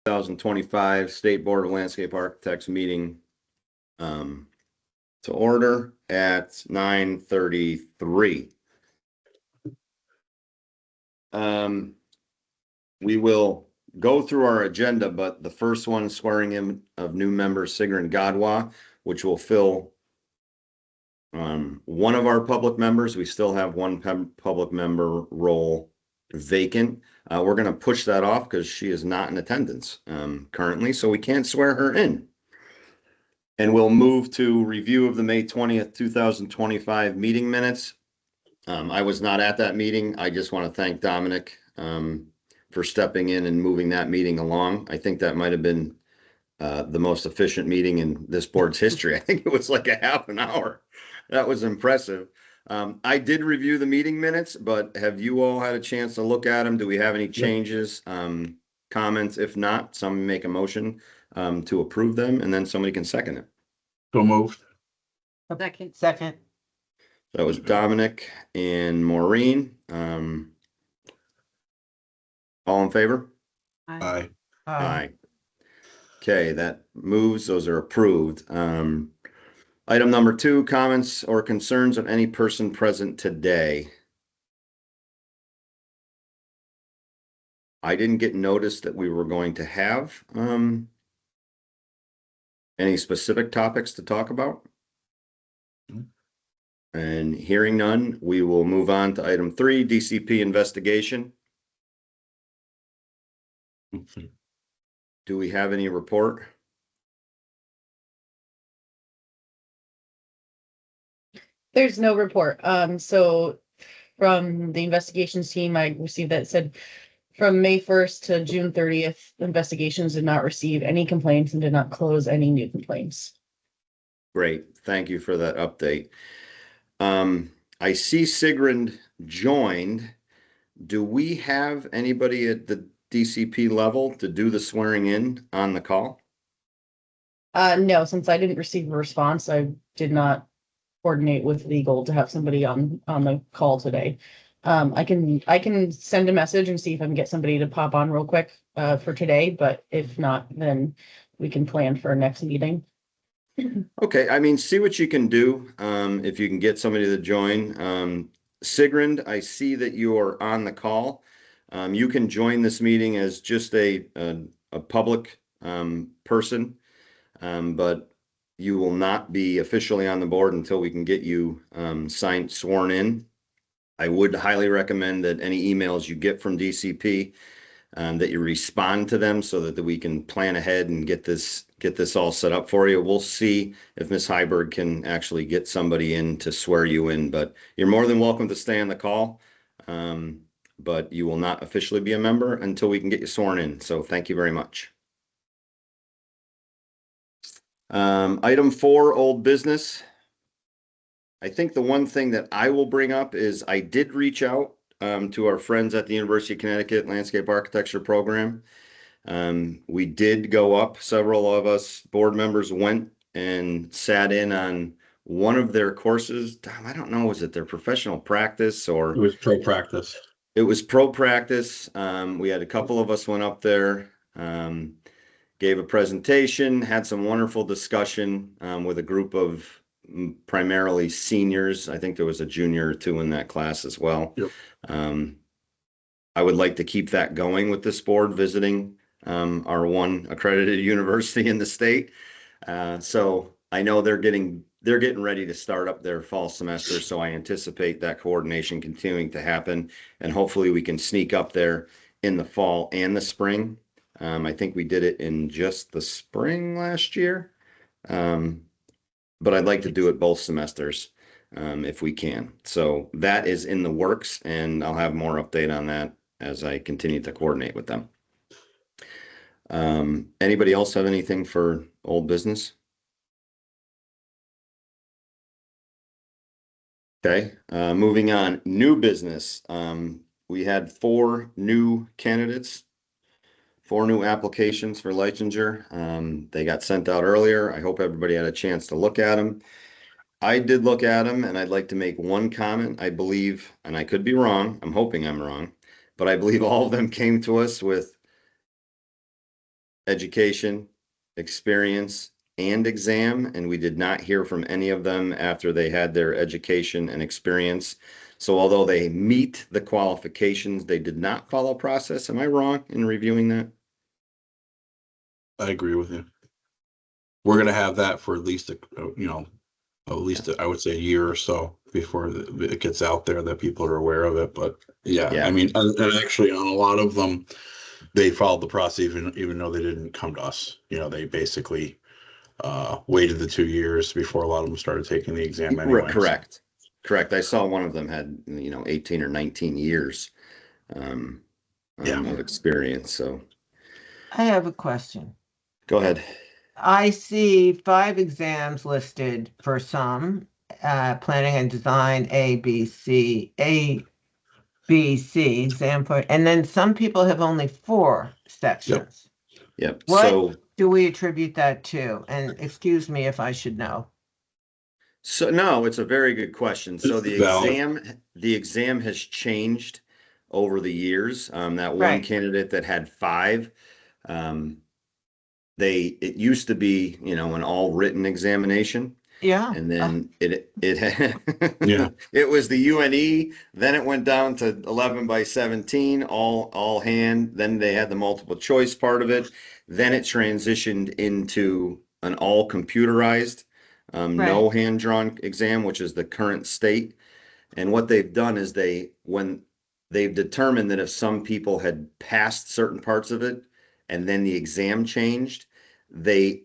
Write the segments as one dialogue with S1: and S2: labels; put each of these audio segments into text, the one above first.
S1: 2025 State Board of Landscape Architects meeting to order at 9:33. We will go through our agenda, but the first one, swearing in of new member Sigrun Gadwa, which will fill one of our public members. We still have one public member role vacant. We're going to push that off because she is not in attendance currently, so we can't swear her in. And we'll move to review of the May 20th, 2025 meeting minutes. I was not at that meeting. I just want to thank Dominic for stepping in and moving that meeting along. I think that might have been the most efficient meeting in this board's history. I think it was like a half an hour. That was impressive. I did review the meeting minutes, but have you all had a chance to look at them? Do we have any changes, comments? If not, someone make a motion to approve them, and then somebody can second it.
S2: So moved.
S3: Second.
S1: That was Dominic and Maureen. All in favor?
S2: Aye.
S1: Aye. Okay, that moves. Those are approved. Item number 2, comments or concerns of any person present today. I didn't get notice that we were going to have any specific topics to talk about. And hearing none, we will move on to item 3, DCP investigation. Do we have any report?
S4: There's no report. So from the investigations team, I received that said from May 1st to June 30th, investigations did not receive any complaints and did not close any new complaints.
S1: Great. Thank you for that update. I see Sigrun joined. Do we have anybody at the DCP level to do the swearing in on the call?
S4: No, since I didn't receive a response, I did not coordinate with legal to have somebody on the call today. I can send a message and see if I can get somebody to pop on real quick for today, but if not, then we can plan for our next meeting.
S1: Okay, I mean, see what you can do if you can get somebody to join. Sigrun, I see that you are on the call. You can join this meeting as just a public person, but you will not be officially on the board until we can get you sworn in. I would highly recommend that any emails you get from DCP that you respond to them so that we can plan ahead and get this all set up for you. We'll see if Ms. Heiberg can actually get somebody in to swear you in, but you're more than welcome to stay on the call. But you will not officially be a member until we can get you sworn in. So thank you very much. Item 4, old business. I think the one thing that I will bring up is I did reach out to our friends at the University of Connecticut Landscape Architecture program. We did go up, several of us board members went and sat in on one of their courses. I don't know, was it their professional practice or?
S2: It was pro practice.
S1: It was pro practice. We had a couple of us went up there, gave a presentation, had some wonderful discussion with a group of primarily seniors. I think there was a junior or two in that class as well.
S2: Yep.
S1: I would like to keep that going with this board visiting our one accredited university in the state. So I know they're getting ready to start up their fall semester. So I anticipate that coordination continuing to happen, and hopefully we can sneak up there in the fall and the spring. I think we did it in just the spring last year. But I'd like to do it both semesters if we can. So that is in the works, and I'll have more update on that as I continue to coordinate with them. Anybody else have anything for old business? Okay, moving on. New business. We had 4 new candidates, 4 new applications for licensure. They got sent out earlier. I hope everybody had a chance to look at them. I did look at them, and I'd like to make one comment. I believe, and I could be wrong, I'm hoping I'm wrong, but I believe all of them came to us with education, experience, and exam, and we did not hear from any of them after they had their education and experience. So although they meet the qualifications, they did not follow process. Am I wrong in reviewing that?
S2: I agree with you. We're gonna have that for at least, I would say a year or so before it gets out there that people are aware of it. But yeah,
S1: Yeah.
S2: I mean, and actually on a lot of them, they followed the process even though they didn't come to us. They basically waited the 2 years before a lot of them started taking the exam anyway.
S1: Correct. Correct. I saw one of them had, 18 or 19 years
S2: Yeah.
S1: of experience. So
S3: I have a question.
S1: go ahead.
S3: I see 5 exams listed for some, planning and design, A, B, C, exam for, and then some people have only 4 sections.
S1: Yep.
S3: What
S1: So
S3: do we attribute that to? And excuse me if I should know.
S1: no, it's a very good question. So
S2: It's valid.
S1: the exam has changed over the years. That one
S3: Right.
S1: candidate that had 5, it used to be, an all written examination.
S3: Yeah.
S1: And then it
S2: Yeah.
S1: it was the UNE, then it went down to 11/17, all hand. Then they had the multiple choice part of it. Then it transitioned into an all computerized, no hand drawn exam, which is the current state. And what they've done is when they've determined that if some people had passed certain parts of it and then the exam changed, they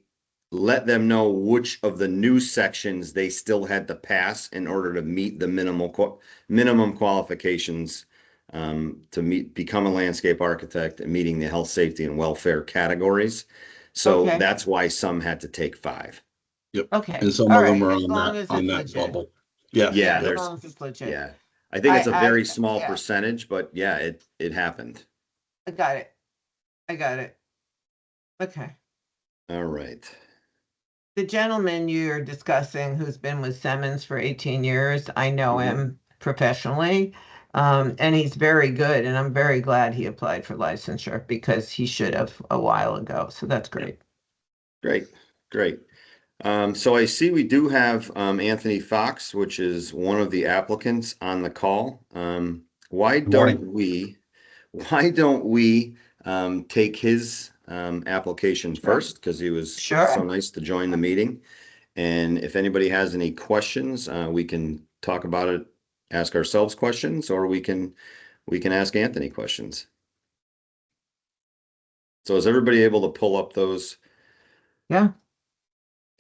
S1: let them know which of the new sections they still had to pass in order to meet the minimum qualifications to become a landscape architect and meeting the health, safety, and welfare categories. So
S3: Okay.
S1: that's why some had to take 5.
S2: Yep.
S3: Okay.
S2: And some
S3: All
S2: of them
S3: right.
S2: are
S3: As long as
S2: on
S3: it's
S2: that
S3: legit.
S2: bubble. Yeah.
S1: Yeah,
S3: As
S1: there's
S3: long as it's legit.
S1: yeah. I think it's a very small
S3: yeah.
S1: percentage, but yeah, it happened.
S3: I got it. Okay.
S1: All right.
S3: The gentleman you're discussing who's been with Simmons for 18 years, I know
S1: Mhm.
S3: him professionally. And he's very good, and I'm very glad he applied for licensure because he should have a while ago. So that's great.
S1: Great, great. So I see we do have Anthony Fox, which is one of the applicants on the call. Why
S2: Good morning.
S1: don't we take his application
S3: Sure.
S1: first? Because he was
S3: Sure.
S1: so nice to join the meeting. And if anybody has any questions, we can talk about it, ask ourselves questions, or we can ask Anthony questions. So is everybody able to pull up those?
S3: Yeah.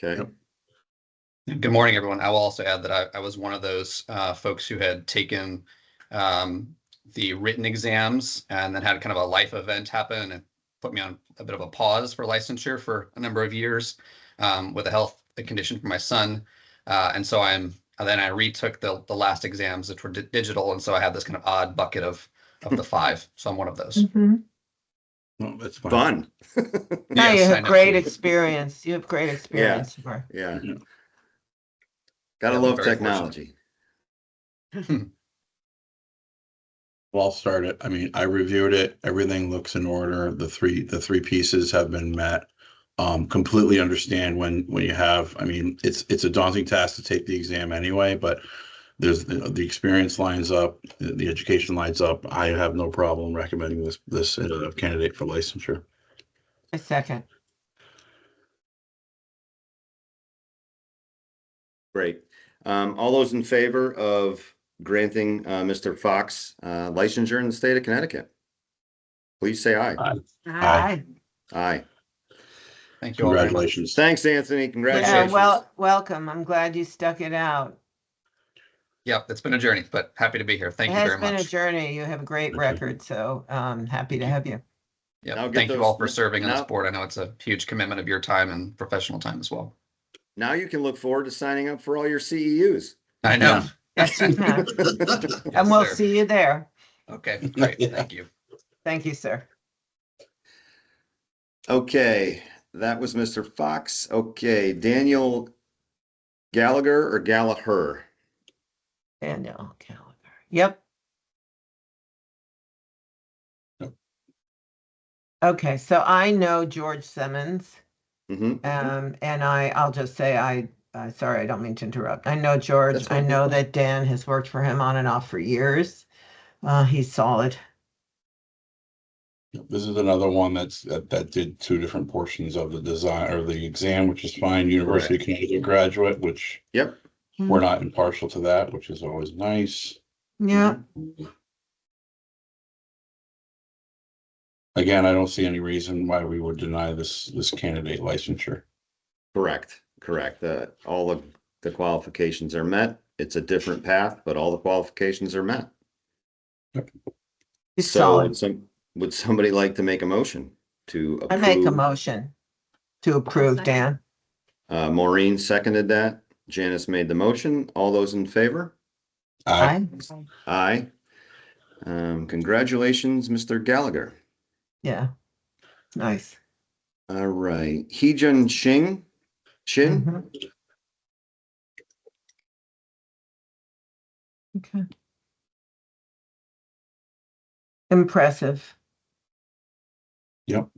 S1: Okay.
S2: Yep.
S5: Good morning, everyone. I will also add that I was one of those folks who had taken the written exams and then had kind of a life event happen and put me on a bit of a pause for licensure for a number of years with a health condition for my son. And so then I retook the last exams, which were digital. And so I had this kind of odd bucket of the 5. So I'm one of those.
S3: Mhm.
S2: No, that's fine.
S1: Fun.
S3: Now you
S5: Yes, I
S3: have
S5: know.
S3: great experience. You have great experience. For
S1: Yeah.
S2: Yeah.
S1: Gotta
S5: Yeah,
S1: love
S5: very
S1: technology.
S2: Well, I'll start it. I mean, I reviewed it. Everything looks in order. The three pieces have been met. Completely understand when you have, I mean, it's a daunting task to take the exam anyway, but there's the experience lines up, the education lines up. I have no problem recommending this candidate for licensure.
S3: a second.
S1: Great. All those in favor of granting Mr. Fox licensure in the state of Connecticut? Please say aye.
S2: Aye.
S3: Aye.
S1: Aye.
S5: Thank you all very much.
S2: Congratulations.
S1: Thanks, Anthony.
S3: Yeah,
S1: Congratulations.
S3: welcome. I'm glad you stuck it out.
S5: Yep, it's been a journey, but happy to be here. Thank
S3: It
S5: you
S3: has
S5: very
S3: been a
S5: much.
S3: journey. You have a great
S2: Okay.
S3: record, so happy to have you.
S5: Yep.
S1: Now get
S5: Thank you
S1: those-
S5: all for serving on this
S1: now-
S5: board. I know it's a huge commitment of your time and professional time as well.
S1: Now you can look forward to signing up for all your CEUs.
S5: I know.
S3: Yes, you can.
S5: Yes,
S3: And we'll
S5: sir.
S3: see you there.
S5: Okay, great. Thank you.
S3: Thank you, sir.
S1: Okay, that was Mr. Fox. Okay, Daniel Gallagher or Gallagher?
S3: Daniel Gallagher. Yep.
S2: Yep.
S3: Okay, so I know George Simmons.
S1: Mhm.
S3: And I'll just say, sorry, I don't mean to interrupt. I know George.
S1: That's
S3: I
S1: fine.
S3: know that Dan has worked for him on and off for years. He's solid.
S2: This is another one that did two different portions of the design or the exam, which is fine. University of Connecticut graduate, which
S1: Yep.
S2: we're not impartial to that, which is always nice.
S3: Yeah,
S2: Again, I don't see any reason why we would deny this candidate licensure.
S1: Correct, correct. All of the qualifications are met. It's a different path, but all the qualifications are met.
S3: he's
S1: So
S3: solid.
S1: would somebody like to make a motion to
S3: I make a
S1: approve?
S3: motion to approve, Dan.
S1: Maureen seconded that. Janice made the motion. All those in favor?
S2: Aye.
S1: Aye. Congratulations, Mr. Gallagher.
S3: Yeah, nice.
S1: All right, Heejun Shin?
S3: Mhm. Okay. Impressive.
S2: Yep.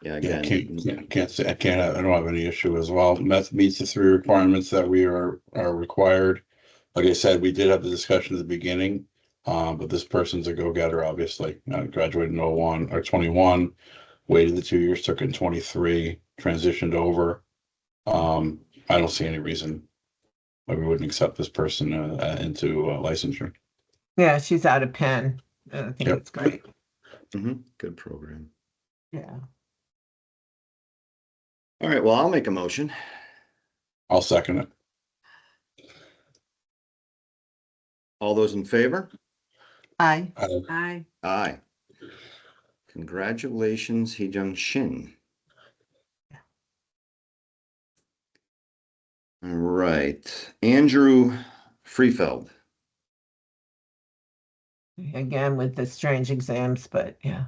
S1: Yeah,
S2: Yeah,
S1: again,
S2: can't say, I don't have any issue as well. Meets the three requirements that we are required. Like I said, we did have the discussion at the beginning, but this person's a go-getter, obviously. Graduated in 01 or 21, waited the 2 years, took it in 23, transitioned over. I don't see any reason why we wouldn't accept this person into licensure.
S3: Yeah, she's out of Penn. I think
S2: Yep.
S3: it's great.
S1: good program.
S3: Yeah.
S1: All right, well, I'll make a motion.
S2: I'll second it.
S1: All those in favor?
S3: Aye.
S6: Aye.
S1: Aye. Congratulations, Heejun Shin. All right, Andrew Freefeld.
S3: Again with the strange exams, but yeah.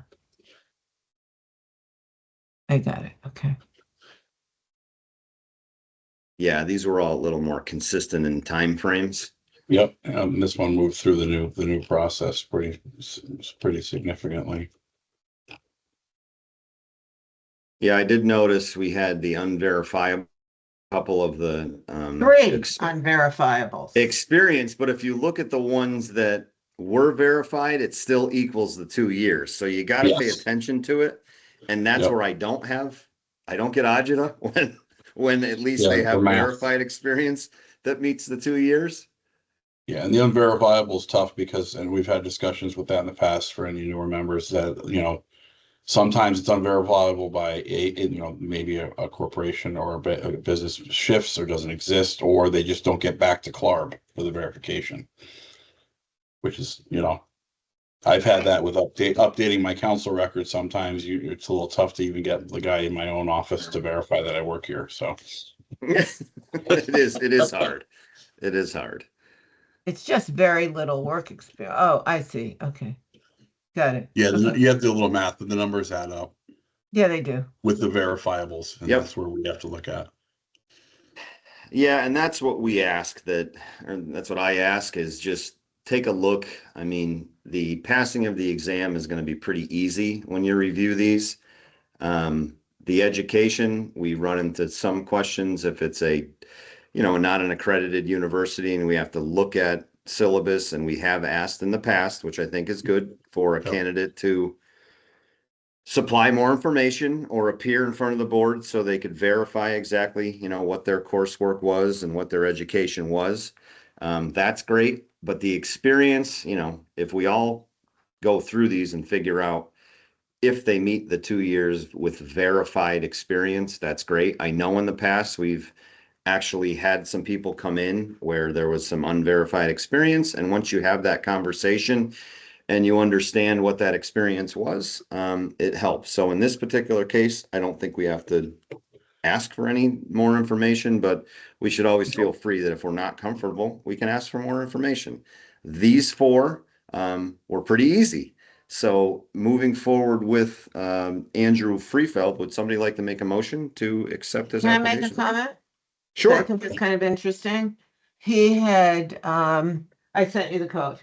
S3: I got it. Okay.
S1: Yeah, these were all a little more consistent in time frames.
S2: Yep, this one moved through the new process pretty significantly.
S1: Yeah, I did notice we had the unverifiable couple of the
S3: Three unverifiables.
S1: experience, but if you look at the ones that were verified, it still equals the 2 years. So you got to pay
S2: Yes.
S1: attention to it. And that's
S2: Yep.
S1: where I don't get agita when at least
S2: Yeah,
S1: they
S2: for
S1: have
S2: math.
S1: verified experience that meets the 2 years.
S2: Yeah, and the unverifiable is tough because, and we've had discussions with that in the past for any newer members that, sometimes it's unverifiable by maybe a corporation or a business shifts or doesn't exist, or they just don't get back to CLARB for the verification. Which is, I've had that with updating my council record. Sometimes it's a little tough to even get the guy in my own office to verify that I work here. So
S1: It is hard. It is hard.
S3: It's just very little work experience. Oh, I see. Okay. Got it.
S2: yeah,
S3: Okay.
S2: you have to do a little math, but the numbers add up
S3: Yeah, they do.
S2: with the verifiables, and
S1: Yep.
S2: that's where we have to look at.
S1: Yeah, and that's what we ask that's what I ask is just take a look. I mean, the passing of the exam is going to be pretty easy when you review these. The education, we run into some questions if it's not an accredited university and we have to look at syllabus, and we have asked in the past, which I think is good for a
S2: Yep.
S1: candidate to supply more information or appear in front of the board so they could verify exactly, what their coursework was and what their education was. That's great, but the experience, if we all go through these and figure out if they meet the 2 years with verified experience, that's great. I know in the past we've actually had some people come in where there was some unverified experience, and once you have that conversation and you understand what that experience was, it helps. So in this particular case, I don't think we have to ask for any more information, but we should always feel free that if we're not comfortable, we can ask for more information. These four were pretty easy. So moving forward with Andrew Freefeld, would somebody like to make a motion to accept his
S3: Can I make a
S1: application?
S3: comment? I
S1: Sure.
S3: think it's kind of interesting. He had, I sent you the code.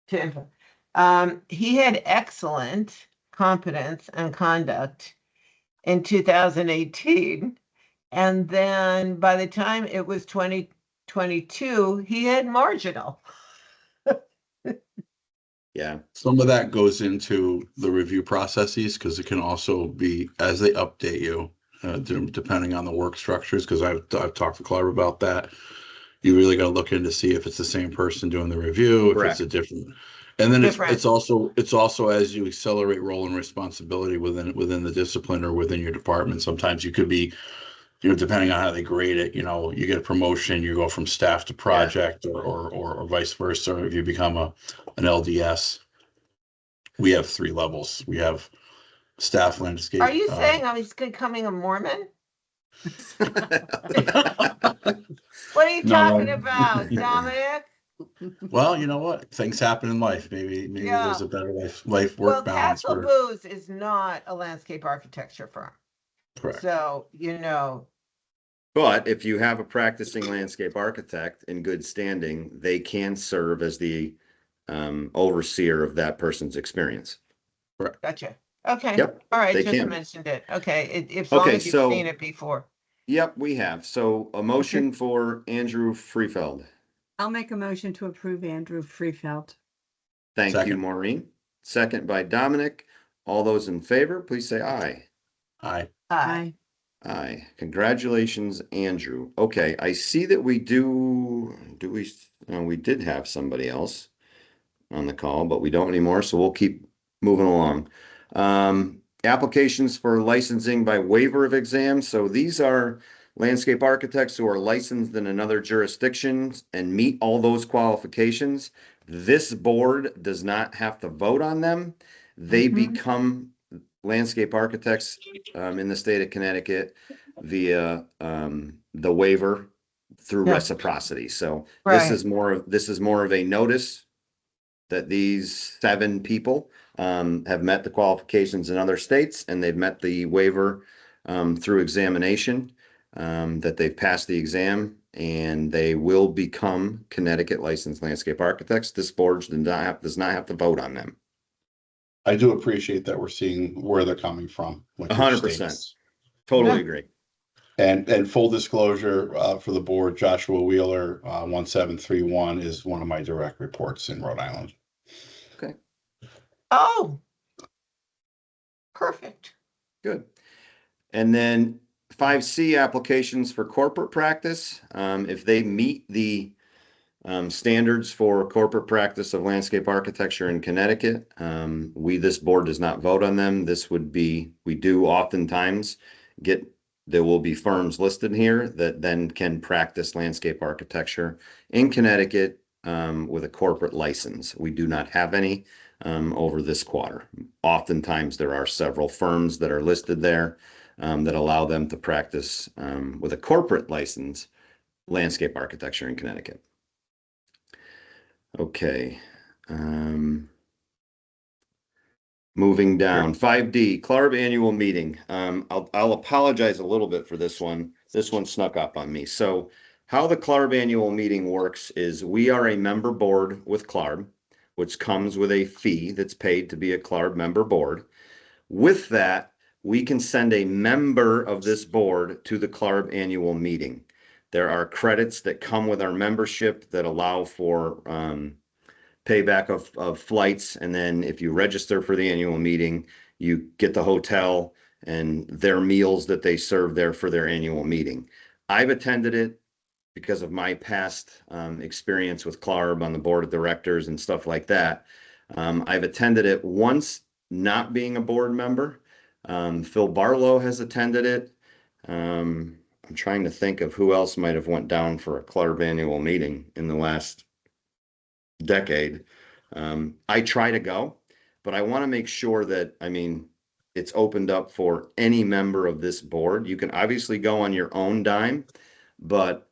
S3: He had excellent competence and conduct in 2018. And then by the time it was 2022, he had marginal.
S1: Yeah,
S2: Some of that goes into the review processes because it can also be as they update you, depending on the work structures. Because I've talked to Clark about that. You really got to look in to see if it's the same person doing the review, if it's a different. And then
S3: Different.
S2: it's also as you accelerate role and responsibility within the discipline or within your department. Sometimes you could be, depending on how they grade it, you get a promotion, you go from staff to project, or vice versa. Or if you become an LDS, we have 3 levels. We have staff landscape.
S3: Are you saying I was becoming a Mormon? What are you
S2: No,
S3: talking
S2: no.
S3: about, Dominic?
S2: Well, you know what? Things happen in life. Maybe
S3: Yeah.
S2: there's a better life
S3: Well,
S2: work balance.
S3: Castle Booze is not a landscape architecture firm.
S2: Correct.
S3: So,
S1: But if you have a practicing landscape architect in good standing, they can serve as the overseer of that person's experience.
S3: gotcha. Okay.
S1: Yep,
S3: All right.
S1: they
S3: Just
S1: can.
S3: mentioned it. Okay. As long
S1: Okay,
S3: as you've
S1: so-
S3: seen it before.
S1: Yep, we have. So a motion for Andrew Freefeld.
S6: I'll make a motion to approve Andrew Freefeld.
S1: Thank you,
S2: Second.
S1: Maureen. Second by Dominic. All those in favor, please say aye.
S2: Aye.
S6: Aye.
S1: Aye. Congratulations, Andrew. Okay, I see that we did have somebody else on the call, but we don't anymore, so we'll keep moving along. Applications for licensing by waiver of exams. So these are landscape architects who are licensed in another jurisdiction and meet all those qualifications. This board does not have to vote on them. They become landscape architects in the state of Connecticut via the waiver through
S3: Yeah.
S1: reciprocity. So
S3: Right.
S1: this is more of a notice that these 7 people have met the qualifications in other states, and they've met the waiver through examination, that they've passed the exam, and they will become Connecticut licensed landscape architects. This board does not have to vote on them.
S2: I do appreciate that we're seeing where they're coming from. with your
S1: 100%.
S2: states.
S1: Totally
S3: Yeah.
S1: agree.
S2: And full disclosure for the board, Joshua Wheeler, 1731 is one of my direct reports in Rhode Island.
S3: Oh. Perfect.
S1: Good. And then 5C applications for corporate practice. If they meet the standards for corporate practice of landscape architecture in Connecticut, this board does not vote on them. We do oftentimes there will be firms listed here that then can practice landscape architecture in Connecticut with a corporate license. We do not have any over this quarter. Oftentimes there are several firms that are listed there that allow them to practice with a corporate license landscape architecture in Connecticut. Okay. Moving down, 5D, CLARB annual meeting. I'll apologize a little bit for this one. This one snuck up on me. So how the CLARB annual meeting works is we are a member board with CLARB, which comes with a fee that's paid to be a CLARB member board. With that, we can send a member of this board to the CLARB annual meeting. There are credits that come with our membership that allow for payback of flights. And then if you register for the annual meeting, you get the hotel and their meals that they serve there for their annual meeting. I've attended it because of my past experience with CLARB on the board of directors and stuff like that. I've attended it once, not being a board member. Phil Barlow has attended it. I'm trying to think of who else might have went down for a CLARB annual meeting in the last decade. I try to go, but I want to make sure that, it's opened up for any member of this board. You can obviously go on your own dime, but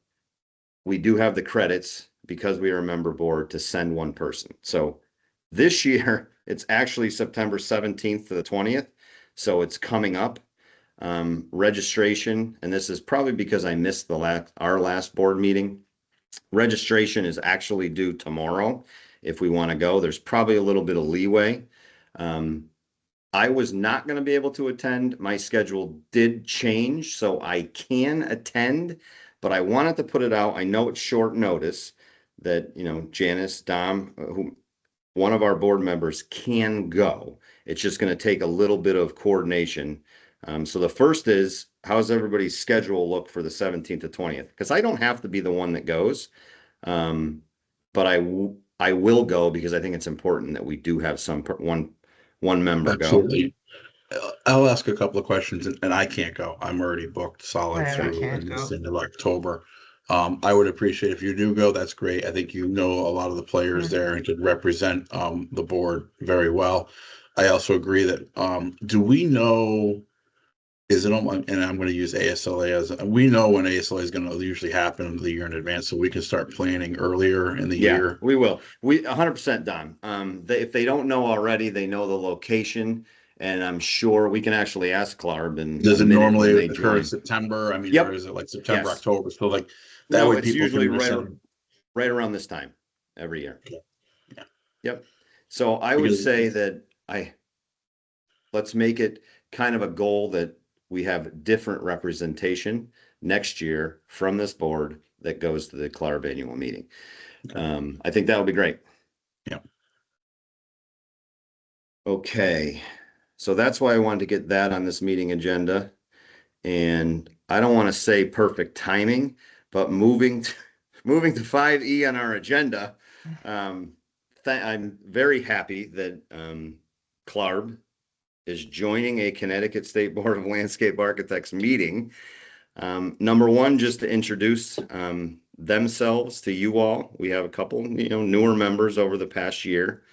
S1: we do have the credits because we are a member board to send one person. So this year it's actually September 17th to the 20th. So it's coming up. Registration, and this is probably because I missed our last board meeting. Registration is actually due tomorrow. if we want to go. There's probably a little bit of leeway. I was not going to be able to attend. My schedule did change, so I can attend, but I wanted to put it out. I know it's short notice that, Janice, Dom, one of our board members can go. It's just going to take a little bit of coordination. So the first is, how's everybody's schedule look for the 17th to 20th? Because I don't have to be the one that goes. But I will go because I think it's important that we do have one member go.
S2: Absolutely. I'll ask a couple of questions, and I can't go. I'm already booked solid
S3: I
S2: through
S3: can't
S2: this
S3: go.
S2: end of October. I would appreciate if you do go. That's great. I think a lot of the players there and could represent the board very well. I also agree that do we know? Is it on? And I'm going to use ASLA as we know when ASLA is going to usually happen the year in advance, so we can start planning earlier in the year.
S1: We will. We 100% done. If they don't know already, they know the location, and I'm sure we can actually ask Clarb. And
S2: Does it normally occur in September? I mean,
S1: Yep.
S2: or is it like September,
S1: Yes.
S2: October? So like that
S1: no,
S2: way
S1: it's
S2: people
S1: usually
S2: can
S1: right around this time every year.
S2: Yeah.
S1: Yep. So I would
S2: Because-
S1: say that let's make it kind of a goal that we have different representation next year from this board that goes to the Clarb annual meeting. I think that would be great.
S2: Yeah.
S1: Okay. So that's why I wanted to get that on this meeting agenda. And I don't want to say perfect timing, but moving to 5E on our agenda, I'm very happy that Clarb is joining a Connecticut State Board of Landscape Architects meeting. Number one, just to introduce themselves to you all. We have a couple, newer members over the past year.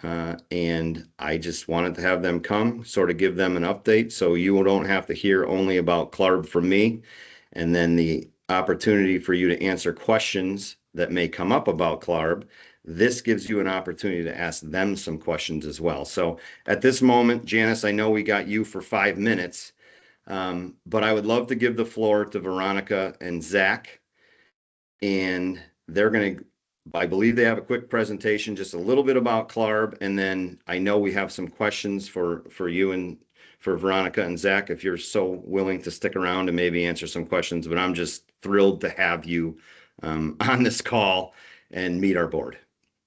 S1: And I just wanted to have them come, sort of give them an update, so you don't have to hear only about Clarb from me. And then the opportunity for you to answer questions that may come up about Clarb. This gives you an opportunity to ask them some questions as well. So at this moment, Janice, I know we got you for 5 minutes, but I would love to give the floor to Veronica and Zach. And they're going to, I believe they have a quick presentation, just a little bit about Clarb. And then I know we have some questions for you and for Veronica and Zach, if you're so willing to stick around and maybe answer some questions. But I'm just thrilled to have you on this call and meet our board.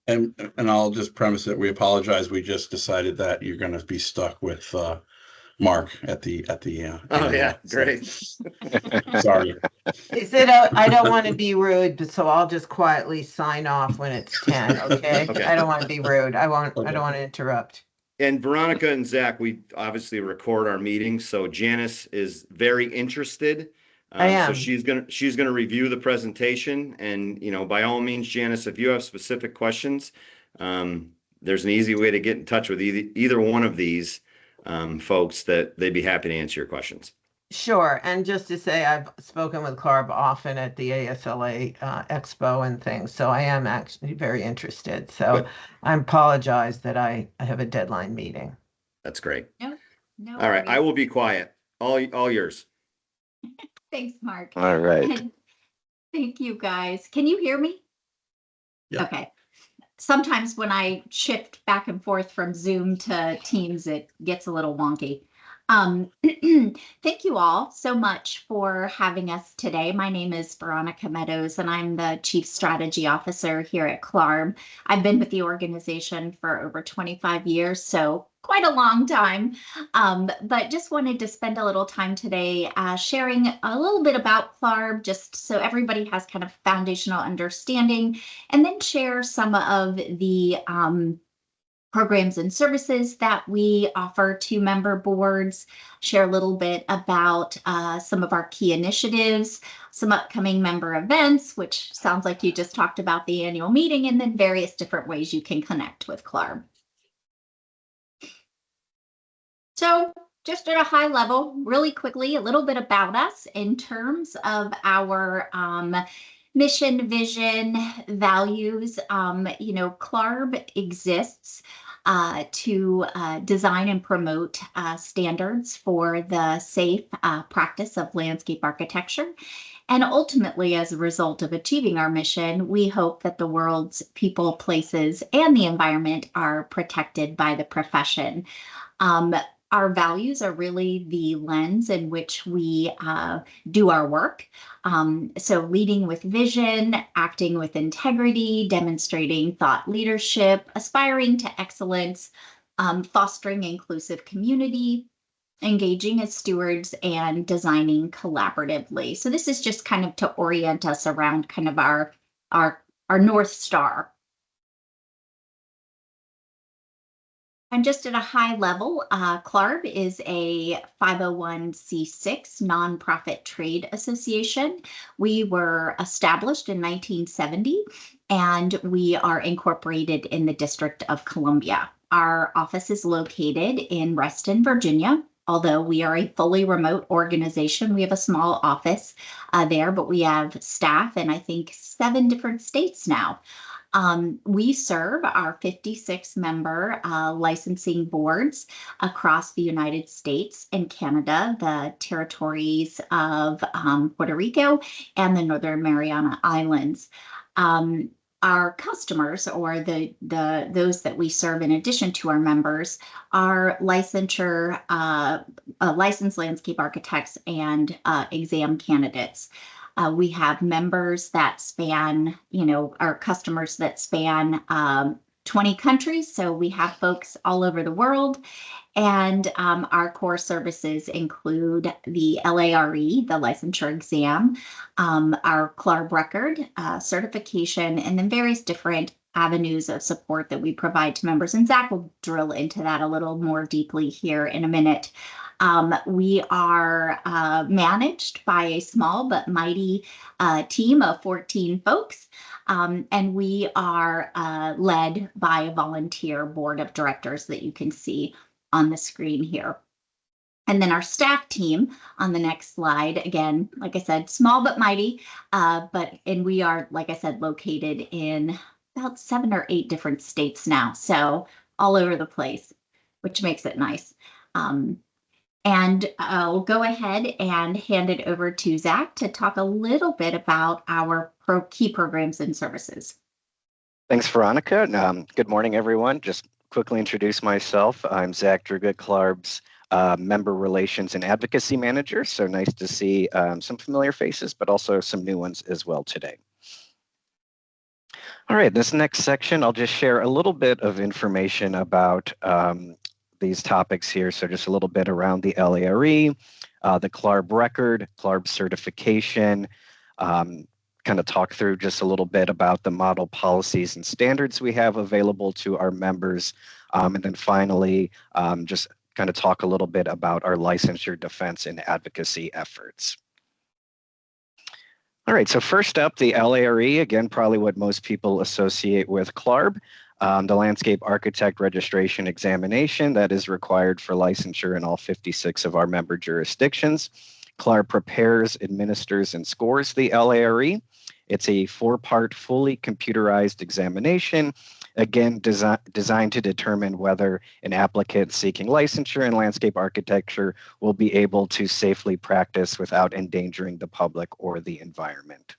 S2: And I'll just premise it. We apologize. We just decided that you're going to be stuck with Mark at the.
S1: Oh yeah, great.
S2: Sorry.
S3: He said, I don't want to be rude, but so I'll just quietly sign off when it's 10, okay?
S1: Okay.
S3: I don't want to be rude. I don't want to interrupt.
S1: And Veronica and Zach, we obviously record our meetings, so Janice is very interested.
S3: I am.
S1: So she's gonna review the presentation, and by all means, Janice, if you have specific questions, there's an easy way to get in touch with either one of these folks that they'd be happy to answer your questions.
S3: Sure. And just to say, I've spoken with Clarb often at the ASLA Expo and things, so I am actually very interested. So
S1: Good.
S3: I apologize that I have a deadline meeting.
S1: That's great.
S7: No
S1: All right, I
S7: worries.
S1: will be quiet. All yours.
S7: Thanks, Mark.
S8: All right.
S7: And thank you, guys. Can you hear me?
S2: Yeah.
S7: Okay. Sometimes when I shift back and forth from Zoom to Teams, it gets a little wonky. Thank you all so much for having us today. My name is Veronica Meadows, and I'm the Chief Strategy Officer here at Clarb. I've been with the organization for over 25 years, so quite a long time. But just wanted to spend a little time today sharing a little bit about Clarb, just so everybody has kind of foundational understanding, and then share some of the programs and services that we offer to member boards, share a little bit about some of our key initiatives, some upcoming member events, which sounds like you just talked about the annual meeting, and then various different ways you can connect with Clarb. So just at a high level, really quickly, a little bit about us in terms of our mission, vision, values. Clarb exists to design and promote standards for the safe practice of landscape architecture. And ultimately, as a result of achieving our mission, we hope that the world's people, places, and the environment are protected by the profession. Our values are really the lens in which we do our work. So leading with vision, acting with integrity, demonstrating thought leadership, aspiring to excellence, fostering inclusive community, engaging as stewards, and designing collaboratively. So this is just kind of to orient us around kind of our North Star. And just at a high level, CLARB is a 501c6 nonprofit trade association. We were established in 1970, and we are incorporated in the District of Columbia. Our office is located in Reston, Virginia. Although we are a fully remote organization, we have a small office there, but we have staff in, I think, 7 different states now. We serve our 56 member licensing boards across the United States and Canada, the territories of Puerto Rico, and the Northern Mariana Islands. Our customers, or those that we serve in addition to our members, are licensure, licensed landscape architects and exam candidates. We have members that span, our customers that span 20 countries. So we have folks all over the world. And our core services include the LARE, the licensure exam, our CLARB record certification, and then various different avenues of support that we provide to members. And Zach will drill into that a little more deeply here in a minute. We are managed by a small but mighty team of 14 folks, and we are led by a volunteer board of directors that you can see on the screen here. And then our staff team on the next slide, again, like I said, small but mighty, and we are, like I said, located in about 7 or 8 different states now, so all over the place, which makes it nice. And I'll go ahead and hand it over to Zach to talk a little bit about our key programs and services.
S8: Thanks, Veronica. Good morning, everyone. Just quickly introduce myself. I'm Zach Druga, CLARB's Member Relations and Advocacy Manager. So nice to see some familiar faces, but also some new ones as well today. All right, this next section, I'll just share a little bit of information about these topics here. So just a little bit around the LARE, the CLARB record, CLARB certification, kind of talk through just a little bit about the model policies and standards we have available to our members. And then finally, just kind of talk a little bit about our licensure defense and advocacy efforts. All right, so first up, the LARE, again, probably what most people associate with CLARB. The Landscape Architect Registration Examination that is required for licensure in all 56 of our member jurisdictions. CLARB prepares, administers, and scores the LARE. It's a 4-part, fully computerized examination, again, designed to determine whether an applicant seeking licensure in landscape architecture will be able to safely practice without endangering the public or the environment.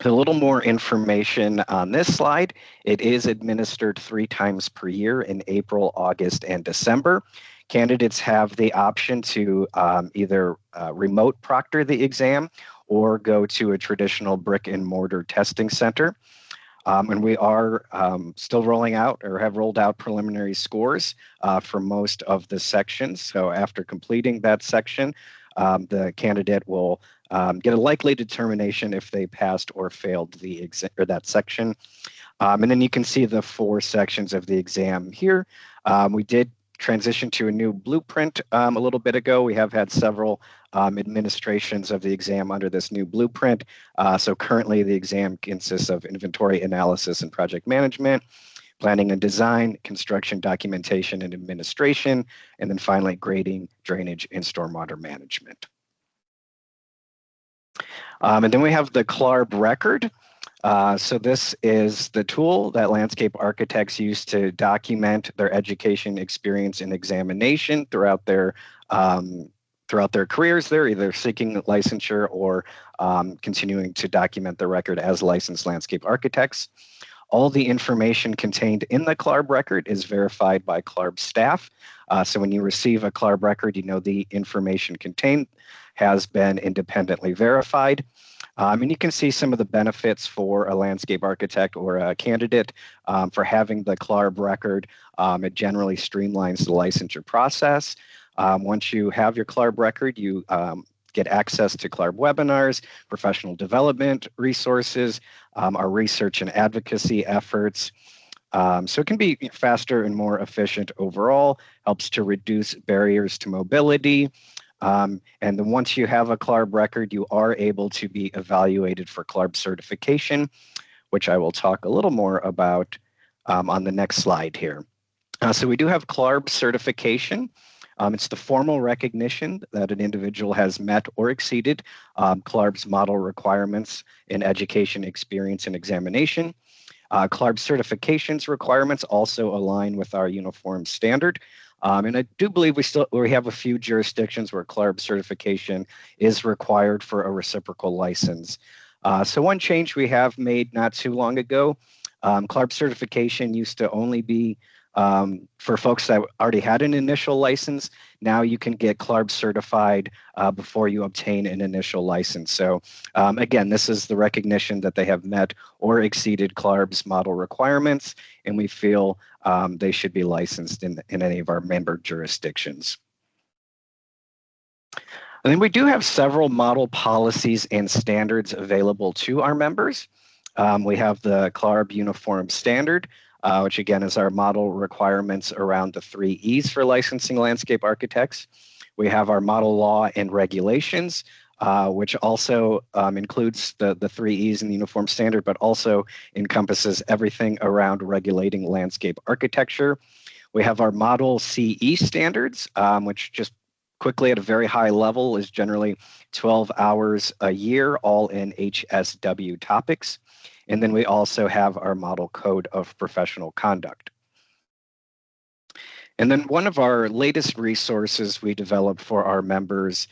S8: A little more information on this slide. It is administered 3 times per year in April, August, and December. Candidates have the option to either remote proctor the exam or go to a traditional brick and mortar testing center. And we are still rolling out or have rolled out preliminary scores for most of the sections. So after completing that section, the candidate will get a likely determination if they passed or failed the exam or that section. And then you can see the 4 sections of the exam here. We did transition to a new blueprint a little bit ago. We have had several administrations of the exam under this new blueprint. So currently the exam consists of inventory analysis and project management, planning and design, construction documentation and administration, and then finally grading, drainage, and stormwater management. And then we have the CLARB record. So this is the tool that landscape architects use to document their education, experience, and examination throughout their throughout their careers there, either seeking licensure or continuing to document their record as licensed landscape architects. All the information contained in the CLARB record is verified by CLARB staff. So when you receive a CLARB record, you know the information contained has been independently verified. And you can see some of the benefits for a landscape architect or a candidate for having the CLARB record. It generally streamlines the licensure process. Once you have your CLARB record, you get access to CLARB webinars, professional development resources, our research and advocacy efforts. So it can be faster and more efficient overall, helps to reduce barriers to mobility. And then once you have a CLARB record, you are able to be evaluated for CLARB certification, which I will talk a little more about on the next slide here. So we do have CLARB certification. It's the formal recognition that an individual has met or exceeded CLARB's model requirements in education, experience, and examination. CLARB certifications requirements also align with our uniform standard. And I do believe we have a few jurisdictions where CLARB certification is required for a reciprocal license. So one change we have made not too long ago, CLARB certification used to only be for folks that already had an initial license. Now you can get CLARB certified before you obtain an initial license. So again, this is the recognition that they have met or exceeded CLARB's model requirements, and we feel they should be licensed in any of our member jurisdictions. And then we do have several model policies and standards available to our members. We have the CLARB Uniform Standard, which again is our model requirements around the 3 E's for licensing landscape architects. We have our model law and regulations, which also includes the 3 E's in the Uniform Standard, but also encompasses everything around regulating landscape architecture. We have our model CE standards, which just quickly at a very high level is generally 12 hours a year, all in HSW topics. And then we also have our model code of professional conduct. And then one of our latest resources we developed for our members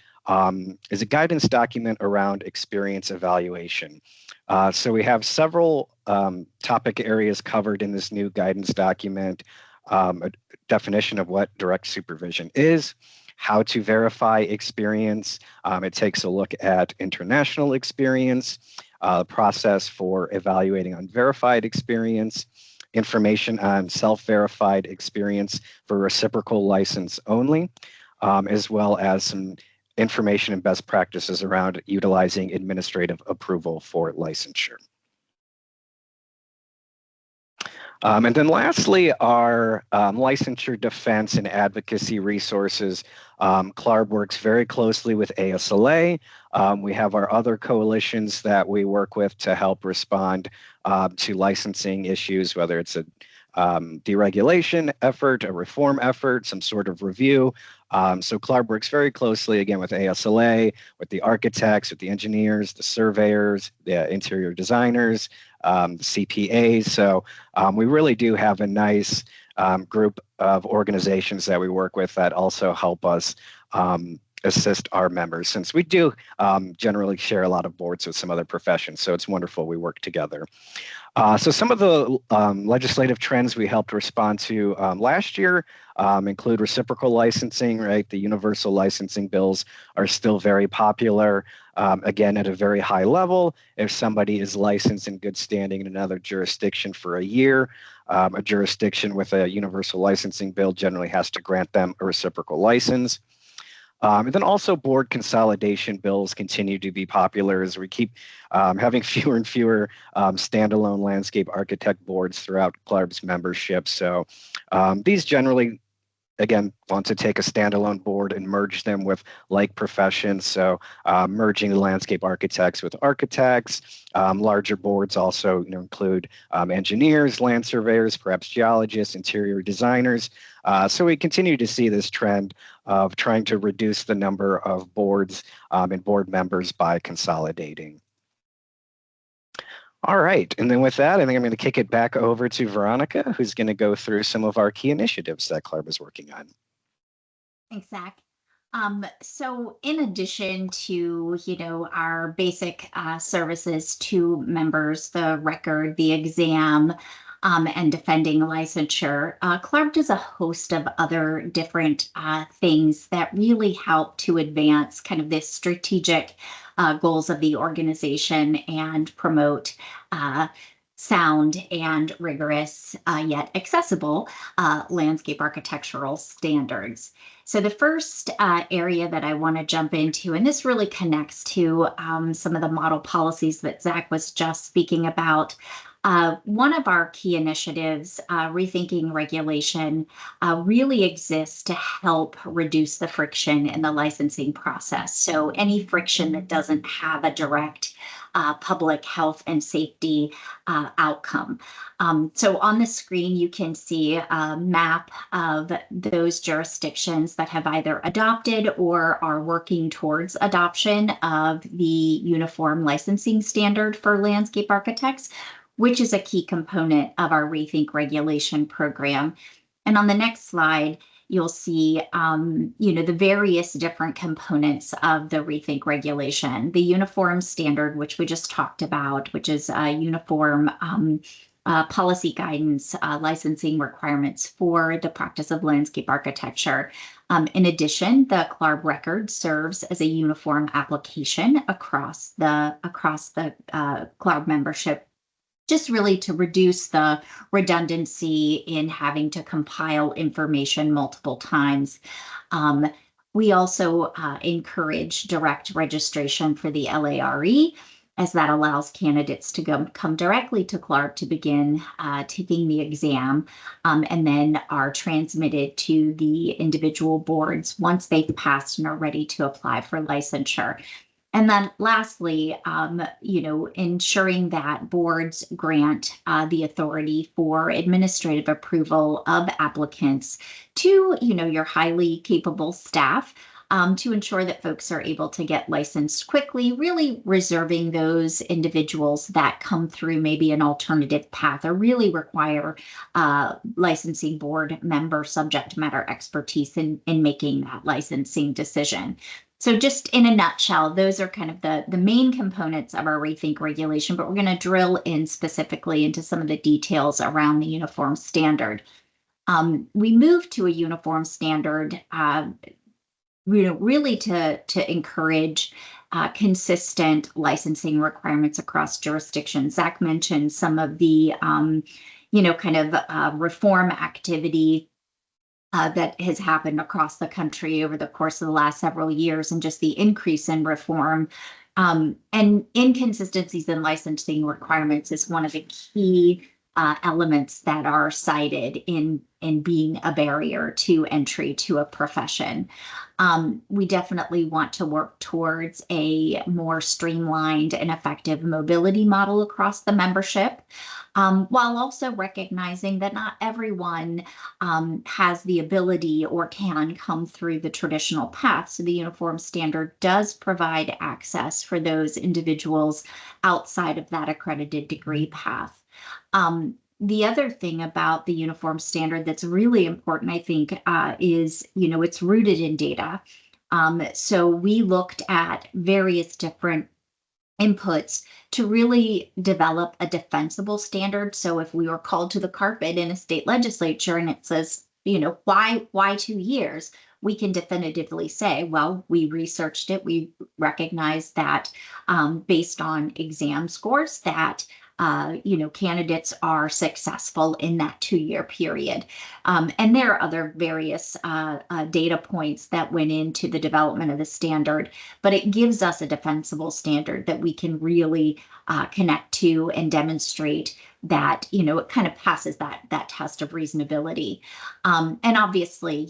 S8: is a guidance document around experience evaluation. So we have several topic areas covered in this new guidance document, a definition of what direct supervision is, how to verify experience. It takes a look at international experience, process for evaluating unverified experience, information on self-verified experience for reciprocal license only, as well as some information and best practices around utilizing administrative approval for licensure. And then lastly, our licensure defense and advocacy resources. CLARB works very closely with ASLA. We have our other coalitions that we work with to help respond to licensing issues, whether it's a deregulation effort, a reform effort, some sort of review. So CLARB works very closely, again, with ASLA, with the architects, with the engineers, the surveyors, the interior designers, the CPAs. So we really do have a nice group of organizations that we work with that also help us assist our members, since we do generally share a lot of boards with some other professions. So it's wonderful we work together. So some of the legislative trends we helped respond to last year include reciprocal licensing, right? The universal licensing bills are still very popular. Again, at a very high level, if somebody is licensed in good standing in another jurisdiction for a year, a jurisdiction with a universal licensing bill generally has to grant them a reciprocal license. And then also board consolidation bills continue to be popular as we keep having fewer and fewer standalone landscape architect boards throughout CLARB's membership. So these generally, again, want to take a standalone board and merge them with like professions. So merging the landscape architects with architects. Larger boards also include engineers, land surveyors, perhaps geologists, interior designers. So we continue to see this trend of trying to reduce the number of boards and board members by consolidating. All right, and then with that, I think I'm going to kick it back over to Veronica, who's going to go through some of our key initiatives that CLARB is working on.
S7: Thanks, Zach. So in addition to, our basic services to members, the record, the exam, and defending licensure, CLARB does a host of other different things that really help to advance kind of this strategic goals of the organization and promote sound and rigorous yet accessible landscape architectural standards. So the first area that I want to jump into, and this really connects to some of the model policies that Zach was just speaking about. One of our key initiatives, Rethinking Regulation, really exists to help reduce the friction in the licensing process. So any friction that doesn't have a direct public health and safety outcome. So on the screen, you can see a map of those jurisdictions that have either adopted or are working towards adoption of the Uniform Licensing Standard for landscape architects, which is a key component of our Rethink Regulation program. And on the next slide, you'll see, the various different components of the Rethink Regulation. The Uniform Standard, which we just talked about, which is a uniform policy guidance, licensing requirements for the practice of landscape architecture. In addition, the CLARB record serves as a uniform application across the CLARB membership, just really to reduce the redundancy in having to compile information multiple times. We also encourage direct registration for the LARE, as that allows candidates to come directly to CLARB to begin taking the exam, and then are transmitted to the individual boards once they've passed and are ready to apply for licensure. And then lastly, ensuring that boards grant the authority for administrative approval of applicants to, your highly capable staff, to ensure that folks are able to get licensed quickly, really reserving those individuals that come through maybe an alternative path or really require licensing board member subject matter expertise in making that licensing decision. So just in a nutshell, those are kind of the main components of our Rethink Regulation, but we're going to drill in specifically into some of the details around the uniform standard. We moved to a uniform standard really to encourage consistent licensing requirements across jurisdictions. Zach mentioned some of the, reform activity that has happened across the country over the course of the last several years, and just the increase in reform and inconsistencies in licensing requirements is one of the key elements that are cited in being a barrier to entry to a profession. We definitely want to work towards a more streamlined and effective mobility model across the membership, while also recognizing that not everyone has the ability or can come through the traditional path. So the uniform standard does provide access for those individuals outside of that accredited degree path. The other thing about the uniform standard that's really important, I think, is, it's rooted in data. So we looked at various different inputs to really develop a defensible standard. So if we were called to the carpet in a state legislature and it says, why 2 years? We can definitively say, well, we researched it. We recognize that based on exam scores that candidates are successful in that 2-year period. And there are other various data points that went into the development of the standard, but it gives us a defensible standard that we can really connect to and demonstrate that, it kind of passes that test of reasonability. And obviously,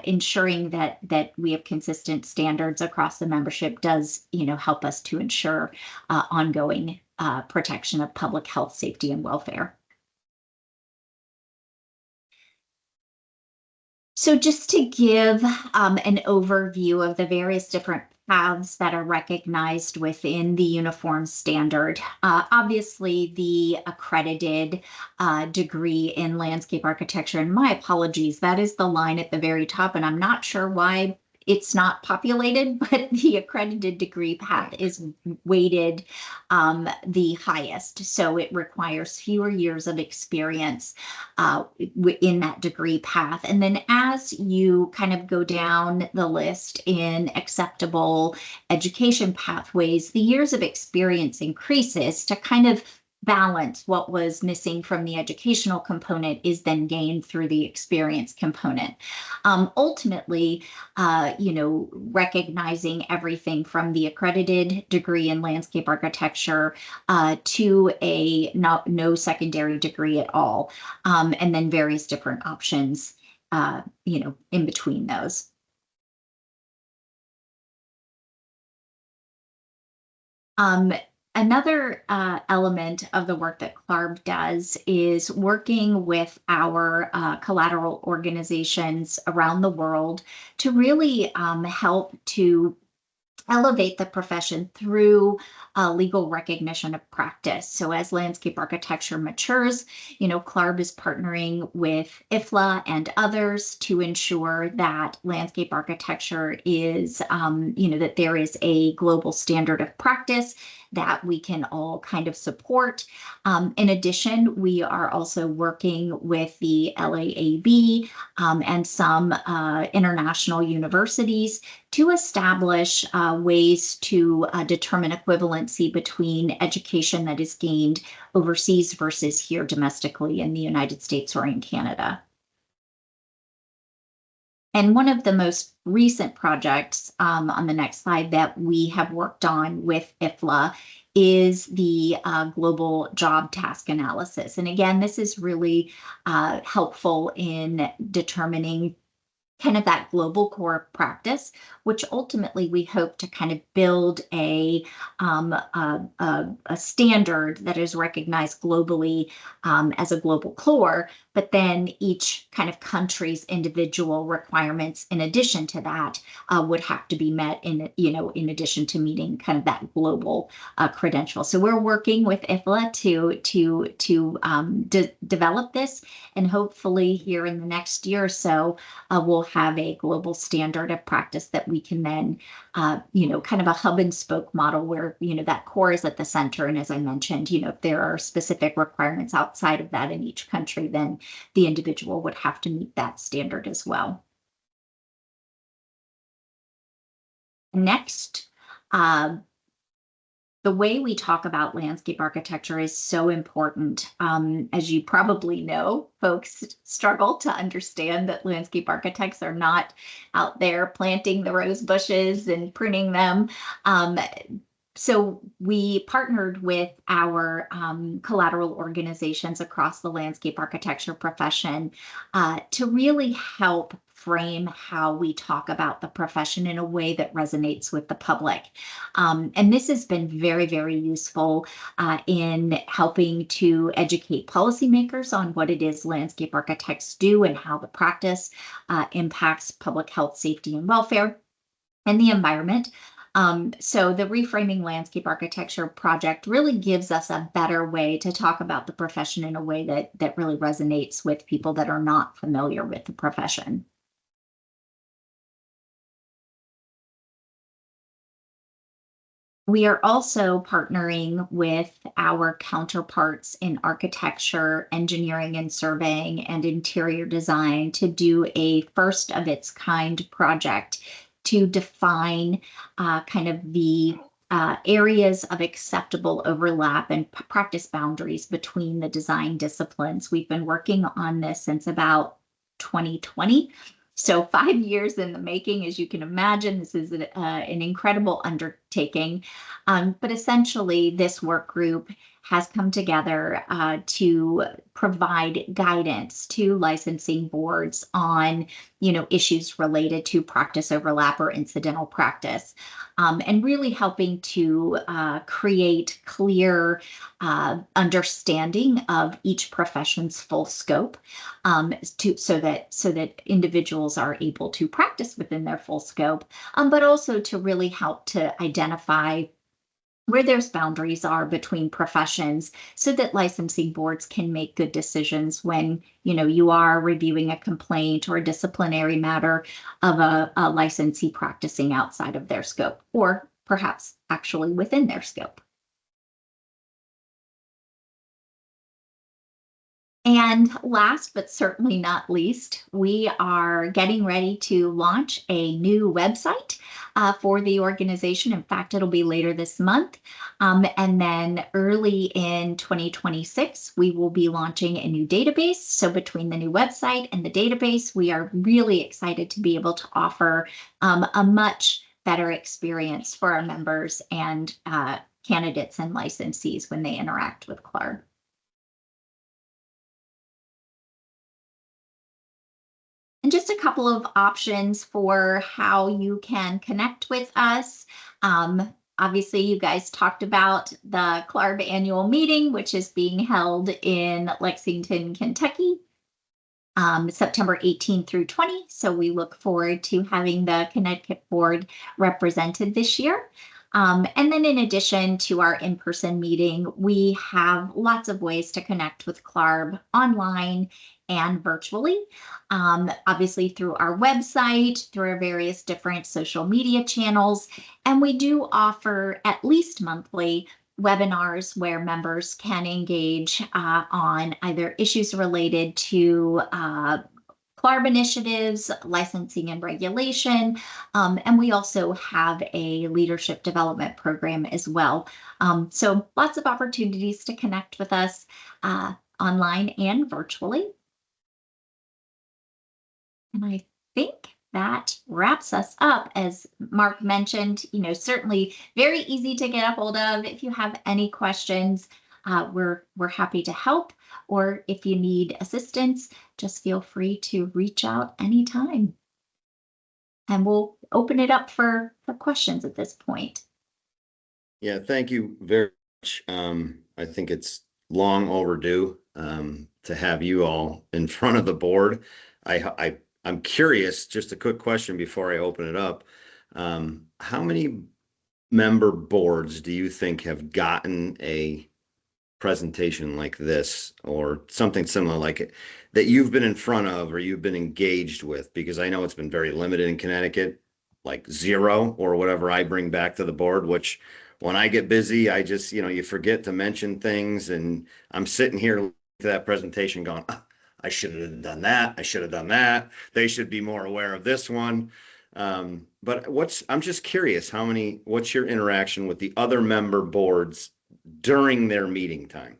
S7: ensuring that we have consistent standards across the membership does, help us to ensure ongoing protection of public health, safety, and welfare. So just to give an overview of the various different paths that are recognized within the uniform standard, obviously the accredited degree in landscape architecture, and my apologies, that is the line at the very top, and I'm not sure why it's not populated, but the accredited degree path is weighted the highest. So it requires fewer years of experience in that degree path. And then as you kind of go down the list in acceptable education pathways, the years of experience increases to kind of balance what was missing from the educational component is then gained through the experience component. Ultimately, recognizing everything from the accredited degree in landscape architecture to a no secondary degree at all, and then various different options, in between those. Another element of the work that CLARB does is working with our collateral organizations around the world to really help to elevate the profession through legal recognition of practice. So as landscape architecture matures, CLARB is partnering with IFLA and others to ensure that landscape architecture is, that there is a global standard of practice that we can all kind of support. In addition, we are also working with the LAAB and some international universities to establish ways to determine equivalency between education that is gained overseas versus here domestically in the United States or in Canada. And one of the most recent projects on the next slide that we have worked on with IFLA is the global job task analysis. And again, this is really helpful in determining kind of that global core practice, which ultimately we hope to kind of build a standard that is recognized globally as a global core, but then each kind of country's individual requirements in addition to that would have to be met in addition to meeting kind of that global credential. So we're working with IFLA to develop this, and hopefully here in the next year or so, we'll have a global standard of practice that we can then, kind of a hub and spoke model where, that core is at the center. And as I mentioned, if there are specific requirements outside of that in each country, then the individual would have to meet that standard as well. Next, the way we talk about landscape architecture is so important. As you probably know, folks struggle to understand that landscape architects are not out there planting the rose bushes and pruning them. So we partnered with our collateral organizations across the landscape architecture profession to really help frame how we talk about the profession in a way that resonates with the public. And this has been very, very useful in helping to educate policymakers on what it is landscape architects do and how the practice impacts public health, safety, and welfare and the environment. So the Reframing Landscape Architecture project really gives us a better way to talk about the profession in a way that really resonates with people that are not familiar with the profession. We are also partnering with our counterparts in architecture, engineering and surveying, and interior design to do a first of its kind project to define kind of the areas of acceptable overlap and practice boundaries between the design disciplines. We've been working on this since about 2020. So 5 years in the making, as you can imagine. This is an incredible undertaking. But essentially, this work group has come together to provide guidance to licensing boards on, issues related to practice overlap or incidental practice, and really helping to create clear understanding of each profession's full scope, so that individuals are able to practice within their full scope, but also to really help to identify where those boundaries are between professions so that licensing boards can make good decisions when, you are reviewing a complaint or a disciplinary matter of a licensee practicing outside of their scope, or perhaps actually within their scope. And last but certainly not least, we are getting ready to launch a new website for the organization. In fact, it'll be later this month. And then early in 2026, we will be launching a new database. So between the new website and the database, we are really excited to be able to offer a much better experience for our members and candidates and licensees when they interact with CLARB. And just a couple of options for how you can connect with us. Obviously, you guys talked about the CLARB annual meeting, which is being held in Lexington, Kentucky, September 18 through 20. So we look forward to having the Connecticut board represented this year. And then in addition to our in-person meeting, we have lots of ways to connect with CLARB online and virtually, obviously through our website, through our various different social media channels. And we do offer at least monthly webinars where members can engage on either issues related to CLARB initiatives, licensing and regulation, and we also have a leadership development program as well. So lots of opportunities to connect with us online and virtually. And I think that wraps us up. As Mark mentioned, certainly very easy to get a hold of. If you have any questions, we're happy to help. Or if you need assistance, just feel free to reach out anytime. And we'll open it up for questions at this point.
S1: Yeah, thank you very much. I think it's long overdue to have you all in front of the board. I'm curious, just a quick question before I open it up. How many member boards do you think have gotten a presentation like this or something similar like it that you've been in front of or you've been engaged with? Because I know it's been very limited in Connecticut, like 0 or whatever I bring back to the board, which when I get busy, I just, you forget to mention things, and I'm sitting here to that presentation going, I should have done that. I should have done that. They should be more aware of this one. But I'm just curious, what's your interaction with the other member boards during their meeting time?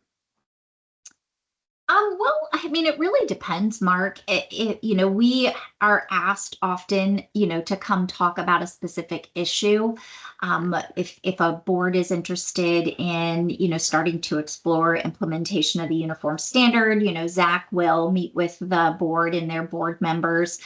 S7: Well, I mean, it really depends, Mark. We are asked often, to come talk about a specific issue. If a board is interested in, starting to explore implementation of the uniform standard, Zach will meet with the board and their board members.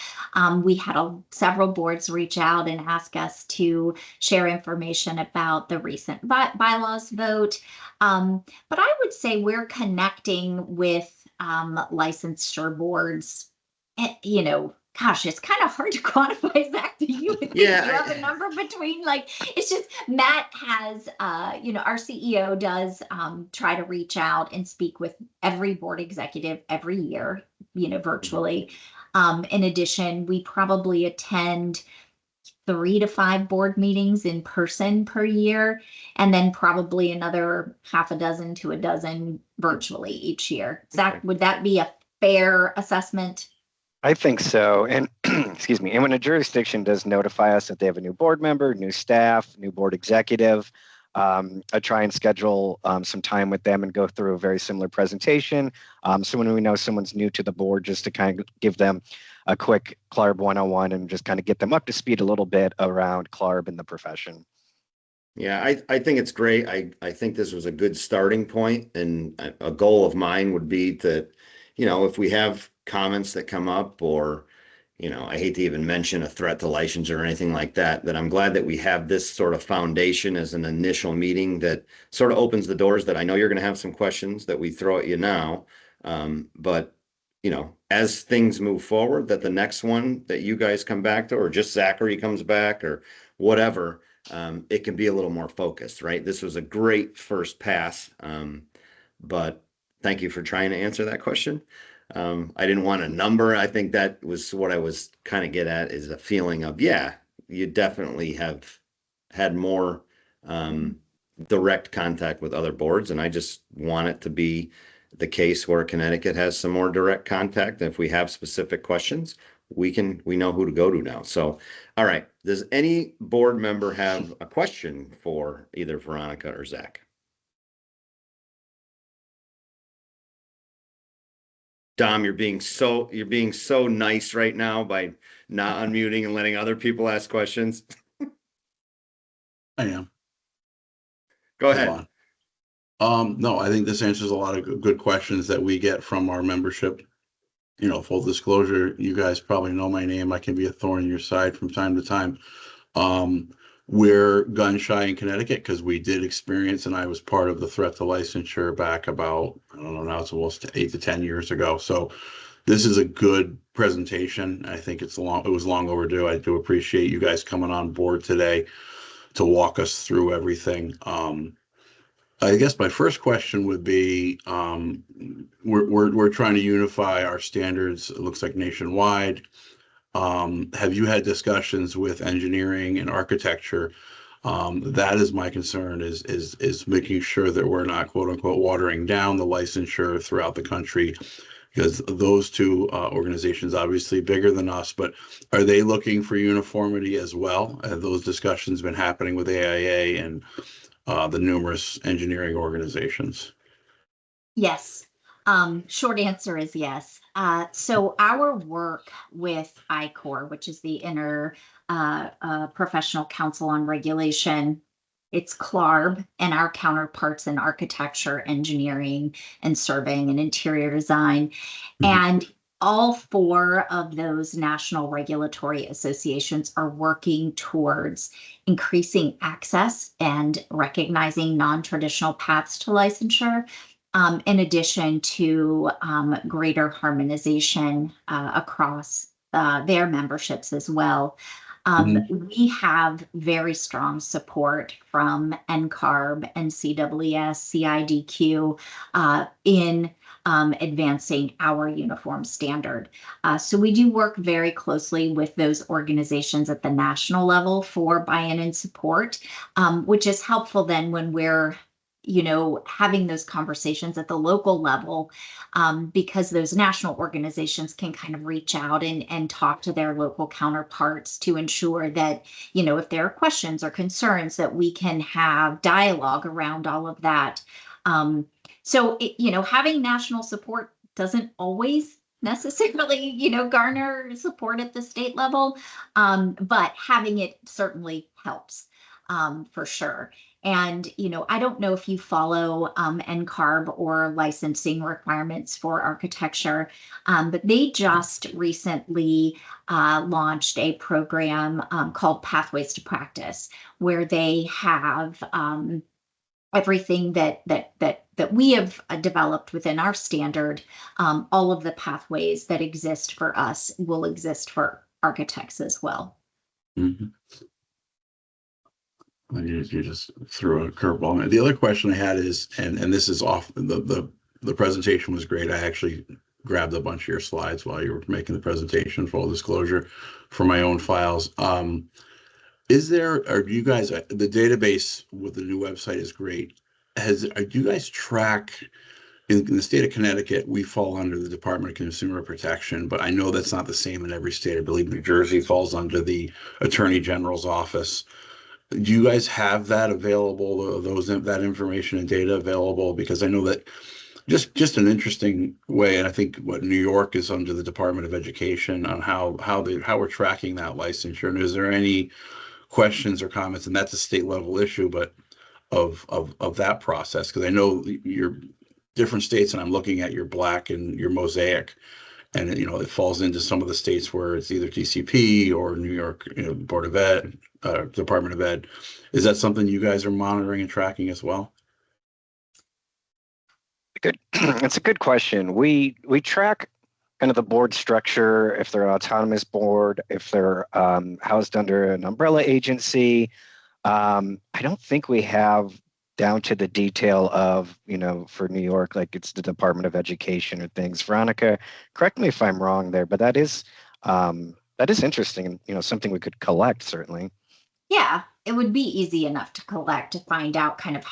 S7: We had several boards reach out and ask us to share information about the recent bylaws vote. But I would say we're connecting with licensure boards. Gosh, it's kind of hard to quantify, Zach. Do you think you have a number between, it's just Matt has, our CEO does try to reach out and speak with every board executive every year, virtually. In addition, we probably attend 3 to 5 board meetings in person per year, and then probably another half a dozen to a dozen virtually each year. Zach, would that be a fair assessment?
S8: I think so. And excuse me. And when a jurisdiction does notify us that they have a new board member, new staff, new board executive, I try and schedule some time with them and go through a very similar presentation. So when we know someone's new to the board, just to kind of give them a quick CLARB 101 and just kind of get them up to speed a little bit around CLARB and the profession.
S1: Yeah, I think it's great. I think this was a good starting point, and a goal of mine would be to, if we have comments that come up, or, I hate to even mention a threat to license or anything like that, that I'm glad that we have this sort of foundation as an initial meeting that sort of opens the doors, that I know you're going to have some questions that we throw at you now. But, as things move forward, that the next one that you guys come back to, or just Zachary comes back or whatever, it can be a little more focused, right? This was a great first pass, but thank you for trying to answer that question. I didn't want a number. I think that was what I was kind of get at, is a feeling of, yeah, you definitely have had more direct contact with other boards. And I just want it to be the case where Connecticut has some more direct contact. And if we have specific questions, we know who to go to now. So, all right. Does any board member have a question for either Veronica or Zach? Dom, you're being so nice right now by not unmuting and letting other people ask questions.
S2: I am.
S1: Go ahead.
S2: No, I think this answers a lot of good questions that we get from our membership. You know, full disclosure, you guys probably know my name. I can be a thorn in your side from time to time. We're gun shy in Connecticut because we did experience, and I was part of the threat to licensure back about, I don't know, now it's almost 8 to 10 years ago. So this is a good presentation. I think it was long overdue. I do appreciate you guys coming on board today to walk us through everything. I guess my first question would be, we're trying to unify our standards, it looks like nationwide. Have you had discussions with engineering and architecture? That is my concern, is making sure that we're not, quote unquote, watering down the licensure throughout the country, because those two organizations obviously bigger than us, but are they looking for uniformity as well? Have those discussions been happening with AIA and the numerous engineering organizations?
S7: Yes. Short answer is yes. So our work with ICOR, which is the Professional Council on Regulation, it's CLARB, and our counterparts in architecture, engineering, and surveying and interior design. And all 4 of those national regulatory associations are working towards increasing access and recognizing non-traditional paths to licensure, in addition to greater harmonization across their memberships as well. We have very strong support from NCARB, NCWS, CIDQ in advancing our uniform standard. So we do work very closely with those organizations at the national level for buy-in and support, which is helpful then when we're having those conversations at the local level, because those national organizations can kind of reach out and talk to their local counterparts to ensure that, if there are questions or concerns, that we can have dialogue around all of that. So, having national support doesn't always necessarily, garner support at the state level, but having it certainly helps, for sure. And, I don't know if you follow NCARB or licensing requirements for architecture, but they just recently launched a program called Pathways to Practice, where they have everything that we have developed within our standard. All of the pathways that exist for us will exist for architects as well.
S2: Mm-hmm. You just threw a curveball. The other question I had is, and this is off, the presentation was great. I actually grabbed a bunch of your slides while you were making the presentation, full disclosure, for my own files. Is there, or do you guys, the database with the new website is great. Do you guys track, in the state of Connecticut, we fall under the Department of Consumer Protection, but I know that's not the same in every state. I believe New Jersey falls under the Attorney General's office. Do you guys have that available, that information and data available? Because I know that just an interesting way, and I think what New York is under the Department of Education on how we're tracking that licensure. And is there any questions or comments? And that's a state level issue, but of that process, because I know your different states, and I'm looking at your Black and your Mosaic, and it falls into some of the states where it's either TCP or New York, Board of Ed, Department of Ed. Is that something you guys are monitoring and tracking as well?
S8: Good. It's a good question. We track kind of the board structure, if they're an autonomous board, if they're housed under an umbrella agency, I don't think we have down to the detail of, for New York, like it's the Department of Education or things. Veronica, correct me if I'm wrong there, but that is interesting and, something we could collect certainly.
S7: Yeah, it would be easy enough to collect to find out kind of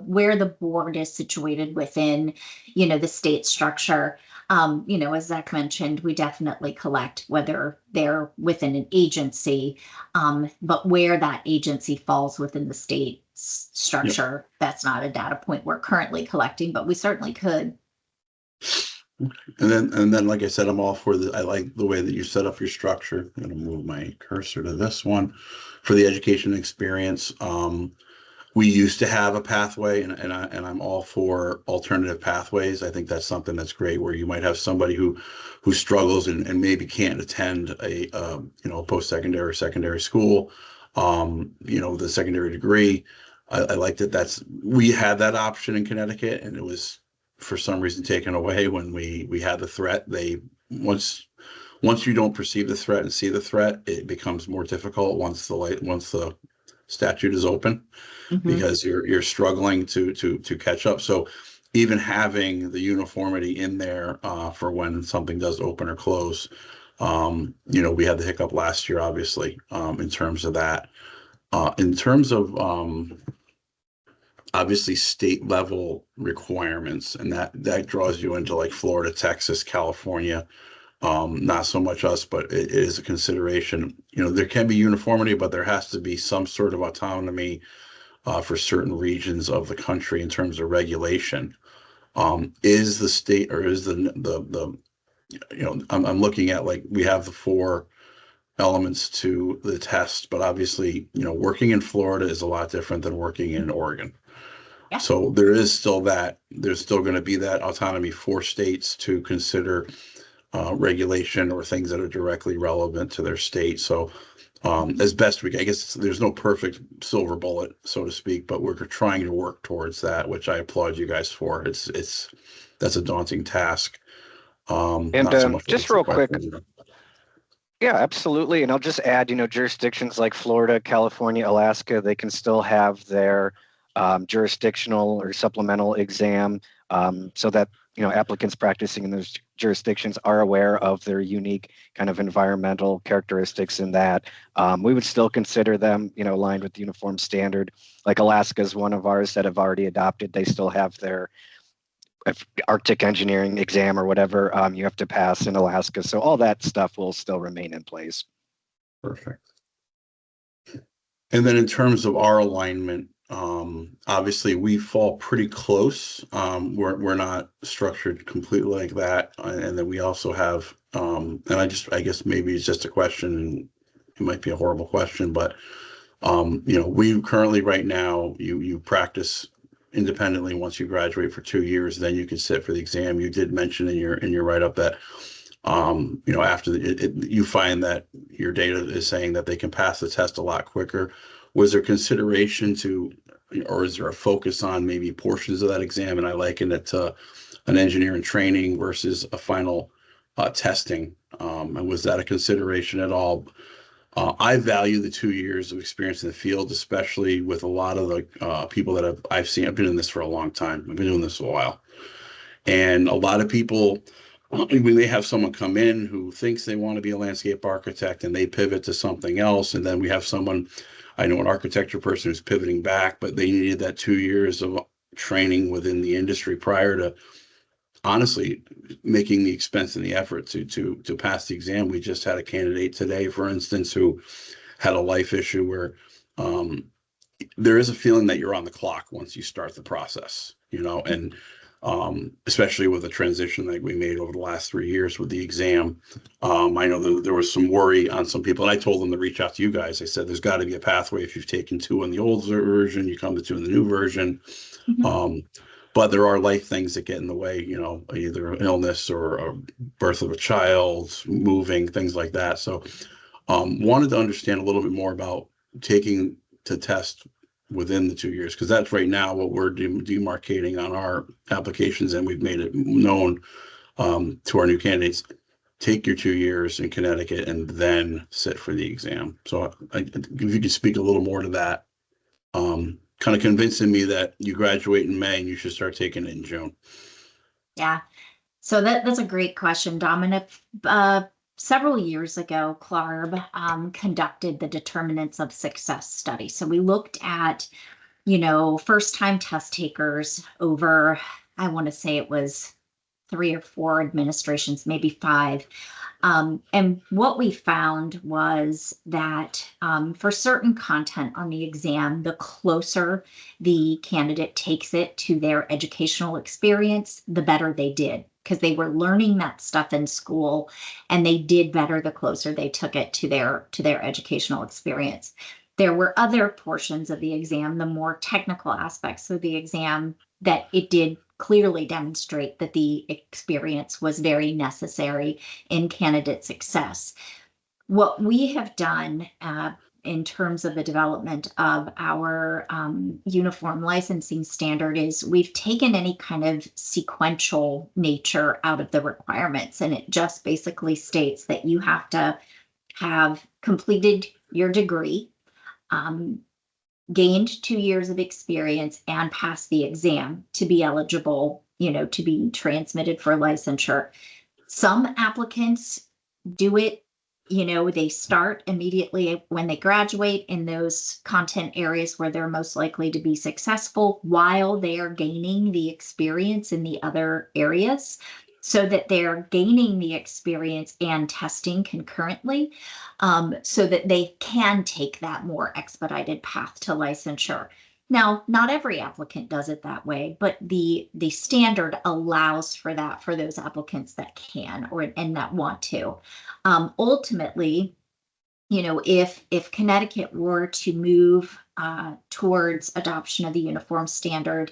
S7: where the board is situated within, the state structure. As Zach mentioned, we definitely collect whether they're within an agency, but where that agency falls within the state structure, that's not a data point we're currently collecting, but we certainly could.
S2: And then, like I said, I'm all for I like the way that you set up your structure. I'm going to move my cursor to this one for the education experience. We used to have a pathway, and I'm all for alternative pathways. I think that's something that's great, where you might have somebody who struggles and maybe can't attend a post-secondary or secondary school, the secondary degree. I like that we had that option in Connecticut, and it was for some reason taken away when we had the threat. Once you don't perceive the threat and see the threat, it becomes more difficult once the statute is open, because you're struggling to catch up. So even having the uniformity in there for when something does open or close, we had the hiccup last year, obviously, in terms of that. In terms of obviously state level requirements, and that draws you into like Florida, Texas, California. Not so much us, but it is a consideration. There can be uniformity, but there has to be some sort of autonomy for certain regions of the country in terms of regulation. Is the state, or is the I'm looking at, like, we have the 4 elements to the test, but obviously, working in Florida is a lot different than working in Oregon.
S7: Yeah.
S2: So there's still going to be that autonomy for states to consider regulation or things that are directly relevant to their state. So as best I guess there's no perfect silver bullet, so to speak, but we're trying to work towards that, which I applaud you guys for. That's a daunting task.
S8: And
S2: not so much
S8: just real quick, yeah, absolutely. And I'll just add, jurisdictions like Florida, California, Alaska, they can still have their jurisdictional or supplemental exam, so that applicants practicing in those jurisdictions are aware of their unique kind of environmental characteristics in that. We would still consider them, aligned with the uniform standard. Like Alaska is one of ours that have already adopted. They still have their Arctic engineering exam or whatever you have to pass in Alaska. So all that stuff will still remain in place.
S2: Perfect. And then in terms of our alignment, obviously we fall pretty close. We're not structured completely like that. And then we also have, and I guess maybe it's just a question, and it might be a horrible question, but, we currently right now, you practice independently once you graduate for 2 years, then you can sit for the exam. You did mention in your write-up that, after you find that your data is saying that they can pass the test a lot quicker. Was there consideration or is there a focus on maybe portions of that exam? And I liken it to an engineering training versus a final testing. And was that a consideration at all? I value the 2 years of experience in the field, especially with a lot of the people that I've seen. I've been in this for a long time. I've been doing this a while. And a lot of people, when they have someone come in who thinks they want to be a landscape architect and they pivot to something else, and then we have someone, I know an architecture person who's pivoting back, but they needed that 2 years of training within the industry prior to honestly making the expense and the effort to pass the exam. We just had a candidate today, for instance, who had a life issue where there is a feeling that you're on the clock once you start the process, and especially with the transition that we made over the last 3 years with the exam. I know there was some worry on some people, and I told them to reach out to you guys. I said, there's got to be a pathway. If you've taken 2 in the old version, you come to 2 in the new version. But there are life things that get in the way, either an illness or a birth of a child, moving, things like that. So wanted to understand a little bit more about taking to test within the 2 years, because that's right now what we're demarcating on our applications, and we've made it known to our new candidates. Take your 2 years in Connecticut and then sit for the exam. So if you could speak a little more to that. kind of convincing me that you graduate in May and you should start taking it in June.
S7: Yeah. So that's a great question, Dominic. Several years ago, CLARB conducted the Determinants of Success study. So we looked at, first-time test takers over, I want to say it was 3 or 4 administrations, maybe 5. And what we found was that for certain content on the exam, the closer the candidate takes it to their educational experience, the better they did, because they were learning that stuff in school, and they did better the closer they took it to their educational experience. There were other portions of the exam, the more technical aspects of the exam, that it did clearly demonstrate that the experience was very necessary in candidate success. What we have done in terms of the development of our uniform licensing standard is we've taken any kind of sequential nature out of the requirements, and it just basically states that you have to have completed your degree, gained 2 years of experience, and passed the exam to be eligible, to be transmitted for licensure. Some applicants do it, they start immediately when they graduate in those content areas where they're most likely to be successful while they are gaining the experience in the other areas, so that they're gaining the experience and testing concurrently, so that they can take that more expedited path to licensure. Now, not every applicant does it that way, but the standard allows for that for those applicants that can and that want to. Ultimately, if Connecticut were to move towards adoption of the uniform standard,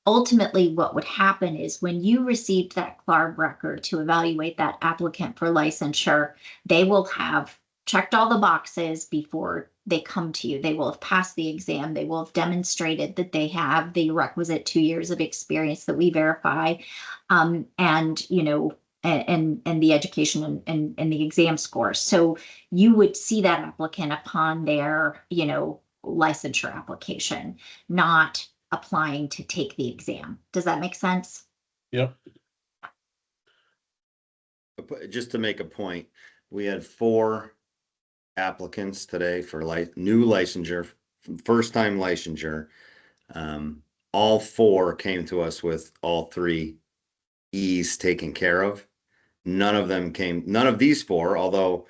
S7: ultimately what would happen is when you received that CLARB record to evaluate that applicant for licensure, they will have checked all the boxes before they come to you. They will have passed the exam. They will have demonstrated that they have the requisite 2 years of experience that we verify, and the education and the exam scores. So you would see that applicant upon their, licensure application, not applying to take the exam. Does that make sense?
S2: Yep.
S1: Just to make a point, we had 4 applicants today for new licensure, first-time licensure. All 4 came to us with all 3 E's taken care of. None of these 4, although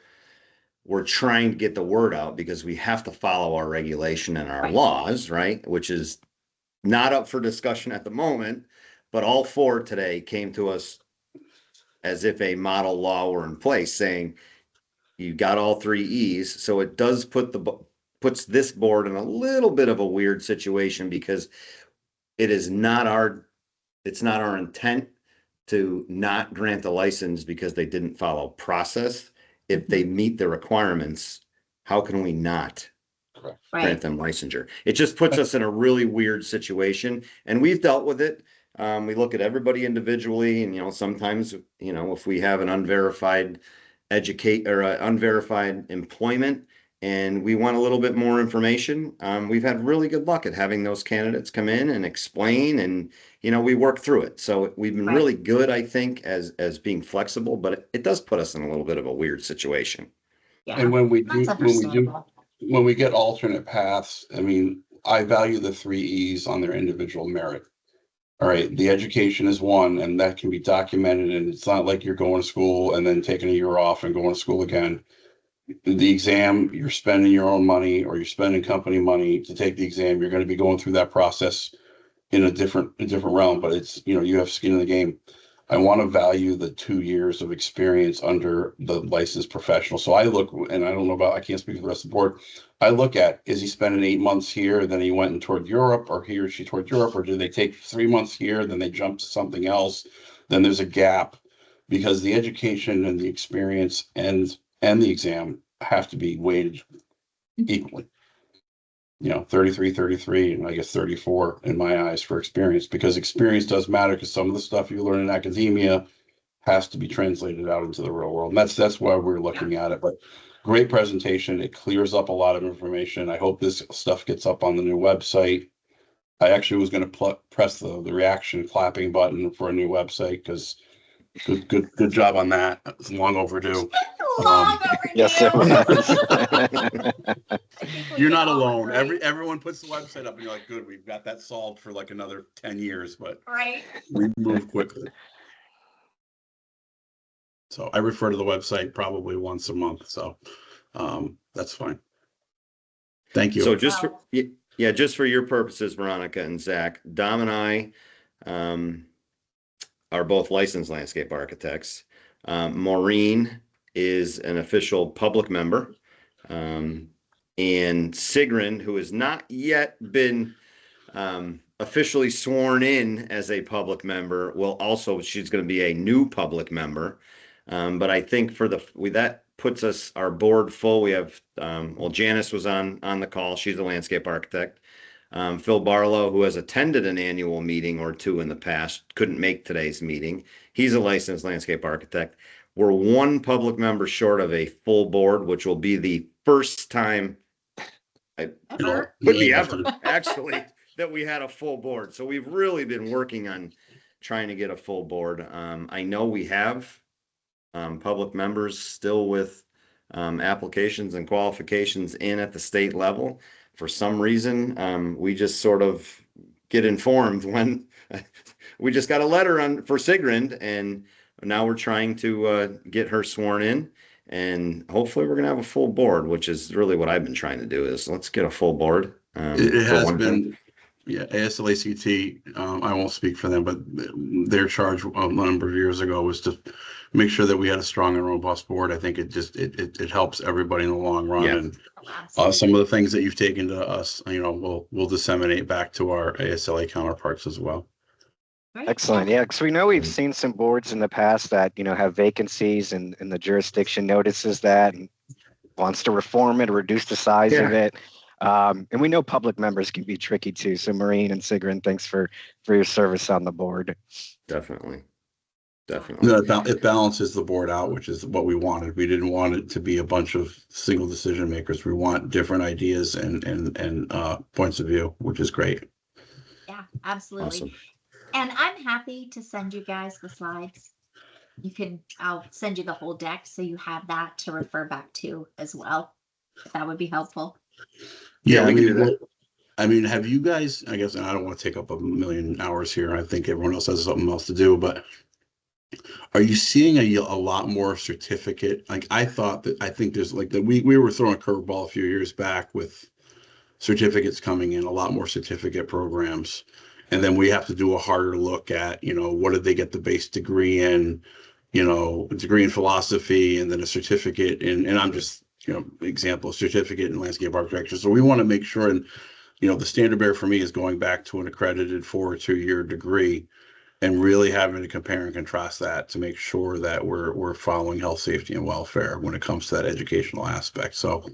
S1: we're trying to get the word out because we have to follow our regulation and our laws, right? Which is not up for discussion at the moment, but all 4 today came to us as if a model law were in place saying, you got all 3 E's. So it does puts this board in a little bit of a weird situation, because it's not our intent to not grant the license because they didn't follow process. If they meet the requirements, how can we not grant them licensure? It just puts us in a really weird situation, and we've dealt with it. We look at everybody individually, and sometimes if we have an unverified unverified employment and we want a little bit more information, we've had really good luck at having those candidates come in and explain, and we work through it. So we've been really good, I think, as being flexible, but it does put us in a little bit of a weird situation.
S7: Yeah.
S2: And when we get alternate paths, I value the 3 E's on their individual merit. All right, the education is one, and that can be documented, and it's not like you're going to school and then taking a year off and going to school again. The exam, you're spending your own money or you're spending company money to take the exam. You're going to be going through that process in a different realm, but it's, you have skin in the game. I want to value the 2 years of experience under the licensed professional. So I look, and I can't speak for the rest of the board. I look at, is he spending 8 months here, then he went toward Europe, or he or she toward Europe, or do they take 3 months here, then they jump to something else? Then there's a gap, because the education and the experience and the exam have to be weighted equally. 33, and I guess 34 in my eyes for experience, because experience does matter, because some of the stuff you learn in academia has to be translated out into the real world. And that's why we're looking at it. But Great presentation. It clears up a lot of information. I hope this stuff gets up on the new website. I actually was going to press the reaction clapping button for a new website because good job on that. It's long overdue.
S7: Long overdue.
S8: Yes, it was.
S7: I think we
S2: You're
S7: can
S2: not
S7: all
S2: alone.
S7: agree.
S2: Everyone puts the website up and you're like, good, we've got that solved for like another 10 years, but
S7: Right.
S2: we move quickly. So I refer to the website probably once a month. So that's fine. Thank you.
S1: So just for, yeah, just for your purposes, Veronica and Zach, Dom and I are both licensed landscape architects. Maureen is an official public member. And Sigrun, who has not yet been officially sworn in as a public member, she's going to be a new public member. But I think that puts our board full. We have, Janice was on the call. She's a landscape architect. Phil Barlow, who has attended an annual meeting or two in the past, couldn't make today's meeting. He's a licensed landscape architect. We're one public member short of a full board, which will be the first time,
S7: Ever?
S1: could be ever, actually, that we had a full board. So we've really been working on trying to get a full board. I know we have public members still with applications and qualifications in at the state level. For some reason, we just sort of get informed when we just got a letter for Sigrun, and now we're trying to get her sworn in, and hopefully we're going to have a full board, which is really what I've been trying to do, is let's get a full board.
S2: It has been, yeah, ASLACT, I won't speak for them, but their charge a number of years ago was to make sure that we had a strong and robust board. I think it helps everybody in the long run.
S1: Yeah.
S2: And some of the things that you've taken to us, we'll disseminate back to our ASLA counterparts as well.
S7: Great.
S8: Excellent. Yeah, because we know we've seen some boards in the past that, have vacancies and the jurisdiction notices that and wants to reform it or reduce the size of it. And we know public members can be tricky too. So Maureen and Sigrun, thanks for your service on the board.
S1: Definitely.
S2: It balances the board out, which is what we wanted. We didn't want it to be a bunch of single decision makers. We want different ideas and points of view, which is great.
S7: Yeah, absolutely.
S1: Awesome.
S7: And I'm happy to send you guys the slides. I'll send you the whole deck so you have that to refer back to as well. That would be helpful.
S2: Yeah,
S1: we can do that.
S2: I mean, have you guys, I guess, and I don't want to take up a million hours here. I think everyone else has something else to do, but are you seeing a lot more certificate? Like I think there's like we were throwing a curveball a few years back with certificates coming in, a lot more certificate programs. And then we have to do a harder look at, what did they get the base degree in, a degree in philosophy, and then a certificate in, and I'm just, example, certificate in landscape architecture. So we want to make sure, and, the standard bearer for me is going back to an accredited 4 or 2 year degree and really having to compare and contrast that to make sure that we're following health, safety, and welfare when it comes to that educational aspect. So,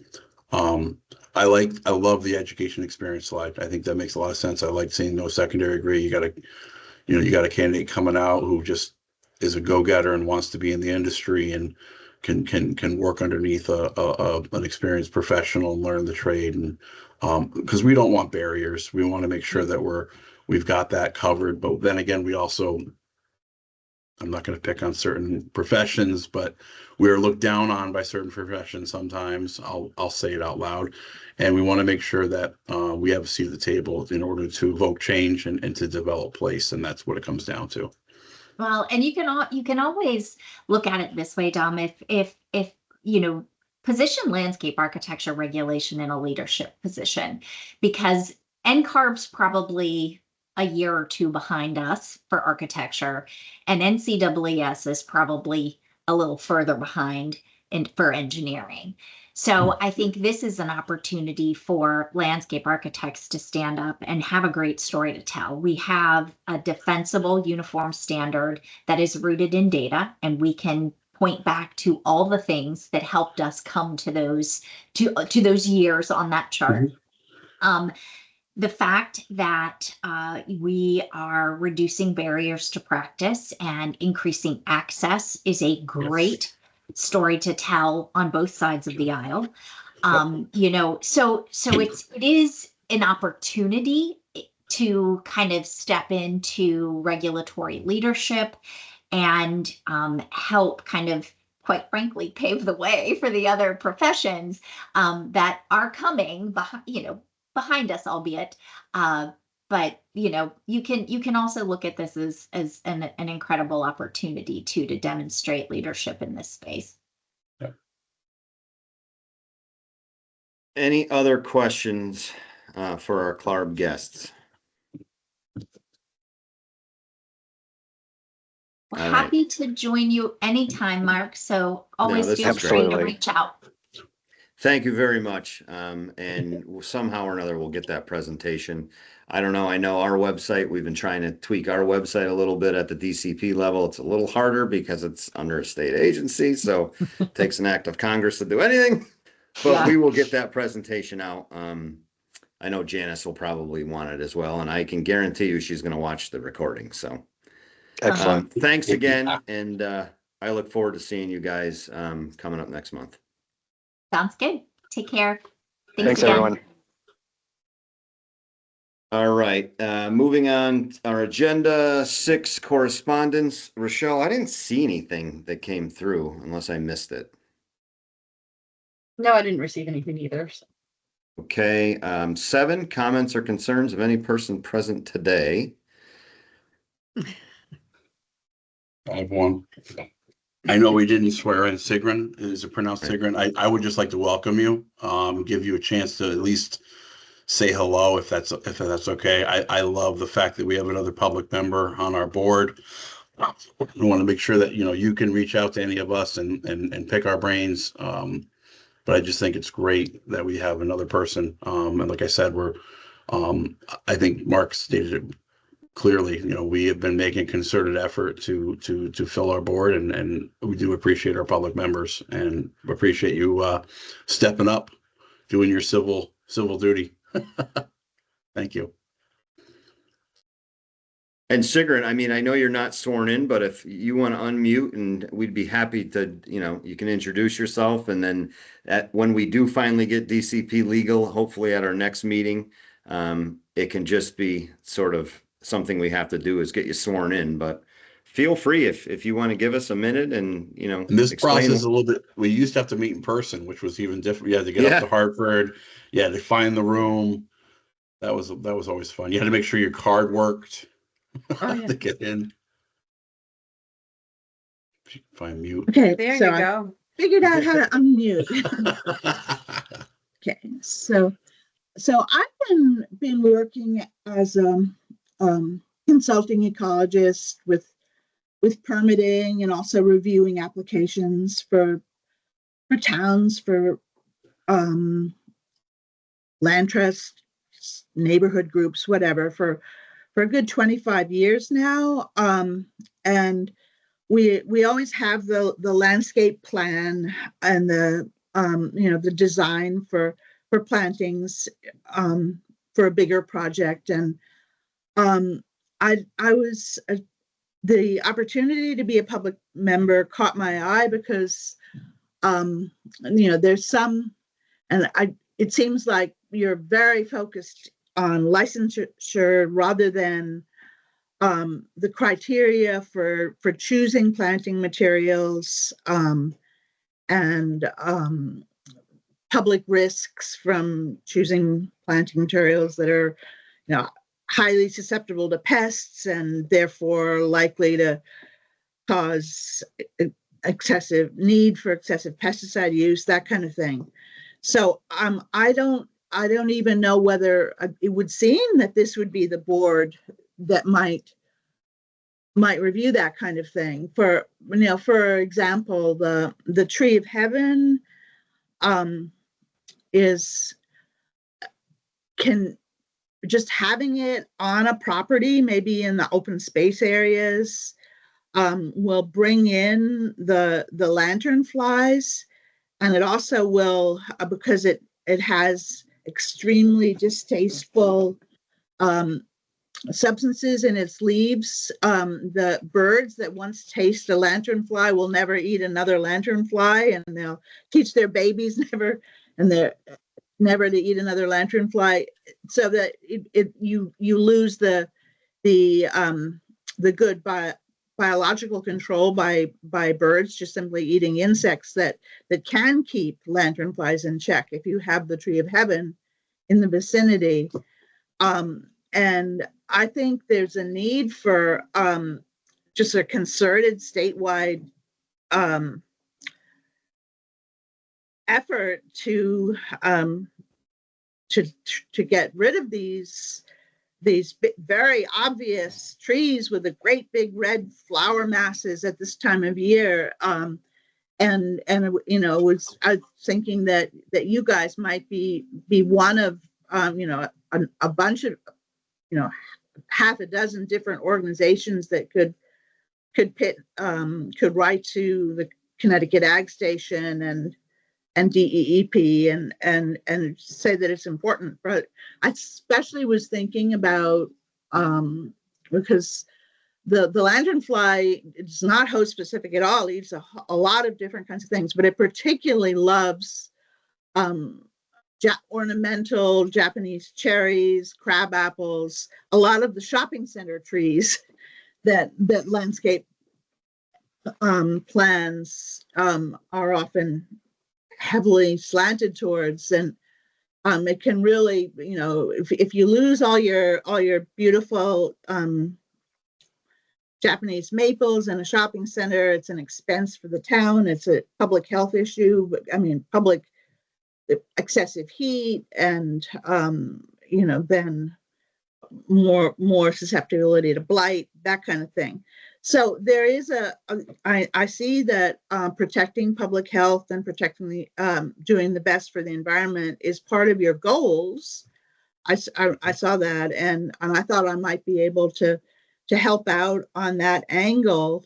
S2: I love the education experience slide. I think that makes a lot of sense. I like seeing no secondary degree. You got a candidate coming out who just is a go-getter and wants to be in the industry and can work underneath an experienced professional and learn the trade. And because we don't want barriers, we want to make sure that we've got that covered. But then again, I'm not going to pick on certain professions, but we are looked down on by certain professions sometimes. I'll say it out loud. And we want to make sure that we have a seat at the table in order to evoke change and to develop place. And that's what it comes down to.
S7: Well, and you can always look at it this way, Dom, if position landscape architecture regulation in a leadership position, because NCARB's probably a year or two behind us for architecture, and NCAAS is probably a little further behind for engineering. So I think this is an opportunity for landscape architects to stand up and have a great story to tell. We have a defensible uniform standard that is rooted in data, and we can point back to all the things that helped us come to those years on that chart. The fact that we are reducing barriers to practice and increasing access is a great story to tell on both sides of the aisle. You know, so it is an opportunity to kind of step into regulatory leadership and help kind of, quite frankly, pave the way for the other professions that are coming behind, you know, behind us, albeit. But you know, you can also look at this as an incredible opportunity too, to demonstrate leadership in this space.
S1: Any other questions for our CLARB guests?
S7: We're
S1: All right.
S7: happy to join you anytime, Mark. So always
S1: this
S7: feel
S1: is
S7: free to
S8: great.
S7: reach out.
S1: Thank you very much. And somehow or another, we'll get that presentation. I don't know. I know our website, we've been trying to tweak our website a little bit at the DCP level. It's a little harder because it's under a state agency. So it takes an act of Congress to do anything, but
S3: Yeah.
S1: we will get that presentation out. I know Janice will probably want it as well. And I can guarantee you she's going to watch the recording. So
S8: Excellent.
S1: thanks again. And I look forward to seeing you guys coming up next month.
S7: Sounds good. Take care.
S8: Thanks,
S7: again.
S8: everyone.
S1: All right, moving on, our agenda 6 correspondence. Rochelle, I didn't see anything that came through unless I missed it.
S4: No, I didn't receive anything either. So.
S1: Okay, 7 comments or concerns of any person present today.
S2: I have one. I know we didn't swear in Sigrun. Is it pronounced
S1: Right.
S2: Sigrun? I would just like to welcome you, give you a chance to at least say hello if that's okay. I love the fact that we have another public member on our board. I want to make sure that, you know, you can reach out to any of us and pick our brains. But I just think it's great that we have another person. And like I said, I think Mark stated it clearly. You know, we have been making concerted effort to fill our board, and we do appreciate our public members and appreciate you stepping up, doing your civil duty. Thank you.
S1: And Sigrun, I mean, I know you're not sworn in, but if you want to unmute, and we'd be happy to, you know, you can introduce yourself, and then when we do finally get DCP legal, hopefully at our next meeting, it can just be sort of something we have to do is get you sworn in, but feel free if you want to give us a minute and, you know,
S2: And this
S1: explain.
S2: process is a little bit, we used to have to meet in person, which was even different. You had to get
S1: Yeah.
S2: up to Hartford. You had to find the room. That was always fun. You had to make sure your card worked
S4: Oh, yeah.
S2: to get in. If you can find mute.
S9: Okay,
S6: There
S9: so
S6: you
S9: I
S6: go.
S9: figured out how to unmute. Okay, so I've been working as a consulting ecologist with permitting and also reviewing applications for towns, for land trust, neighborhood groups, whatever, for a good 25 years now. And we always have the landscape plan and the the design for plantings for a bigger project. And I was the opportunity to be a public member caught my eye because there's some, and it seems like you're very focused on licensure rather than the criteria for choosing planting materials and public risks from choosing planting materials that are, highly susceptible to pests and therefore likely to cause excessive need for excessive pesticide use, that kind of thing. So I don't even know whether it would seem that this would be the board that might review that kind of thing. For example, the Tree of Heaven can just having it on a property, maybe in the open space areas, will bring in the lantern flies, and it also will, because it has extremely distasteful substances in its leaves. The birds that once taste a lanternfly will never eat another lanternfly, and they'll teach their babies never to eat another lanternfly, so that you lose the good biological control by birds just simply eating insects that can keep lanternflies in check if you have the tree of heaven in the vicinity. And I think there's a need for just a concerted statewide effort to get rid of these very obvious trees with the great big red flower masses at this time of year. And you know, I was thinking that you guys might be one of you know, a bunch of, you know, half a dozen different organizations that could write to the Connecticut Ag Station and DEEP and say that it's important. But I especially was thinking about because the lanternfly is not host specific at all. It eats a lot of different kinds of things, but it particularly loves ornamental Japanese cherries, crab apples, a lot of the shopping center trees that landscape plans are often heavily slanted towards. And it can really, you know, if you lose all your beautiful Japanese maples in a shopping center, it's an expense for the town. It's a public health issue. I mean, public excessive heat, and you know, then more susceptibility to blight, that kind of thing. So there is I see that protecting public health and protecting the doing the best for the environment is part of your goals. I saw that, and I thought I might be able to help out on that angle.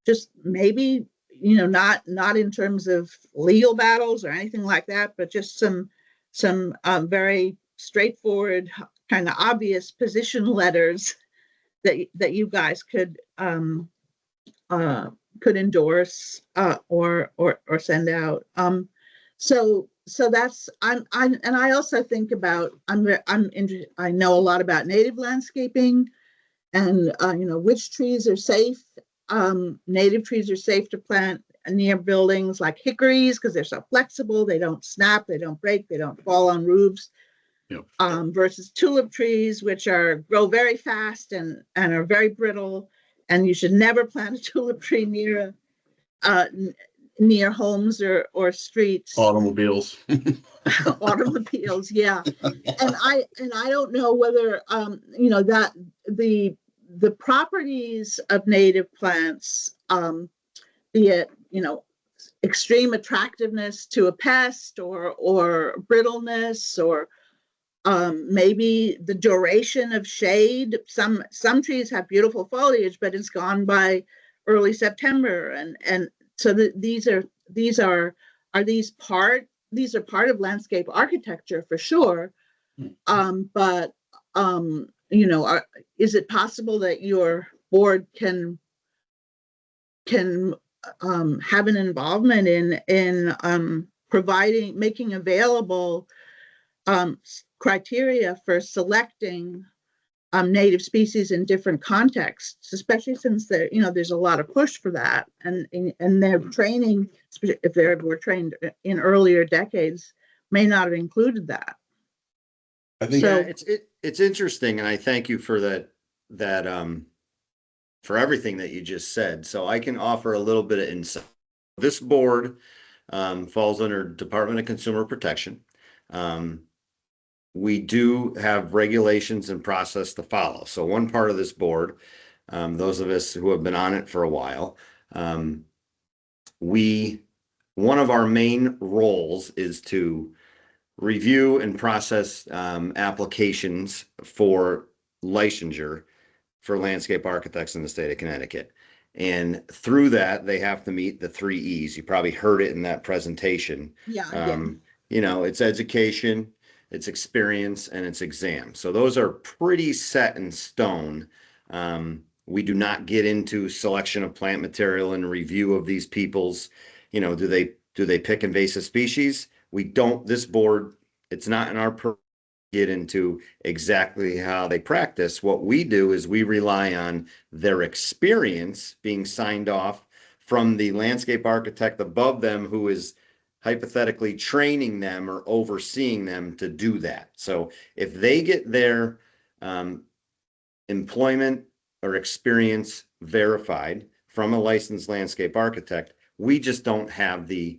S9: Just maybe, you know, not in terms of legal battles or anything like that, but just some very straightforward, kind of obvious position letters that you guys could endorse or send out. So that's and I also think about I know a lot about native landscaping, and you know, which trees are safe. Native trees are safe to plant near buildings, like hickories, because they're so flexible. They don't snap, they don't break, they don't fall on roofs.
S2: Yep.
S9: Versus tulip trees, which grow very fast and are very brittle, and you should never plant a tulip tree near homes or streets.
S2: Automobiles.
S9: Automobiles, yeah. And I don't know whether you know, that the properties of native plants, be it, you know, extreme attractiveness to a pest or brittleness, or maybe the duration of shade. Some trees have beautiful foliage, but it's gone by early September, and so these are part of landscape architecture for sure. But you know, is it possible that your board can have an involvement in making available criteria for selecting native species in different contexts, especially since there's a lot of push for that, and their training, if they were trained in earlier decades, may not have included that.
S2: I think
S9: So-
S1: Yeah, it's interesting, and I thank you for that for everything that you just said. So I can offer a little bit of insight. This board falls under Department of Consumer Protection. We do have regulations and process to follow. So one part of this board, those of us who have been on it for a while, one of our main roles is to review and process applications for licensure for landscape architects in the state of Connecticut. And through that, they have to meet the 3 E's. You probably heard it in that presentation.
S9: Yeah.
S1: You know, it's education, its experience, and its exam. So those are pretty set in stone. We do not get into selection of plant material and review of these people's, do they pick invasive species? We don't, this board, it's not in our get into exactly how they practice. What we do is we rely on their experience being signed off from the landscape architect above them, who is hypothetically training them or overseeing them to do that. So if they get their employment or experience verified from a licensed landscape architect, we just don't have the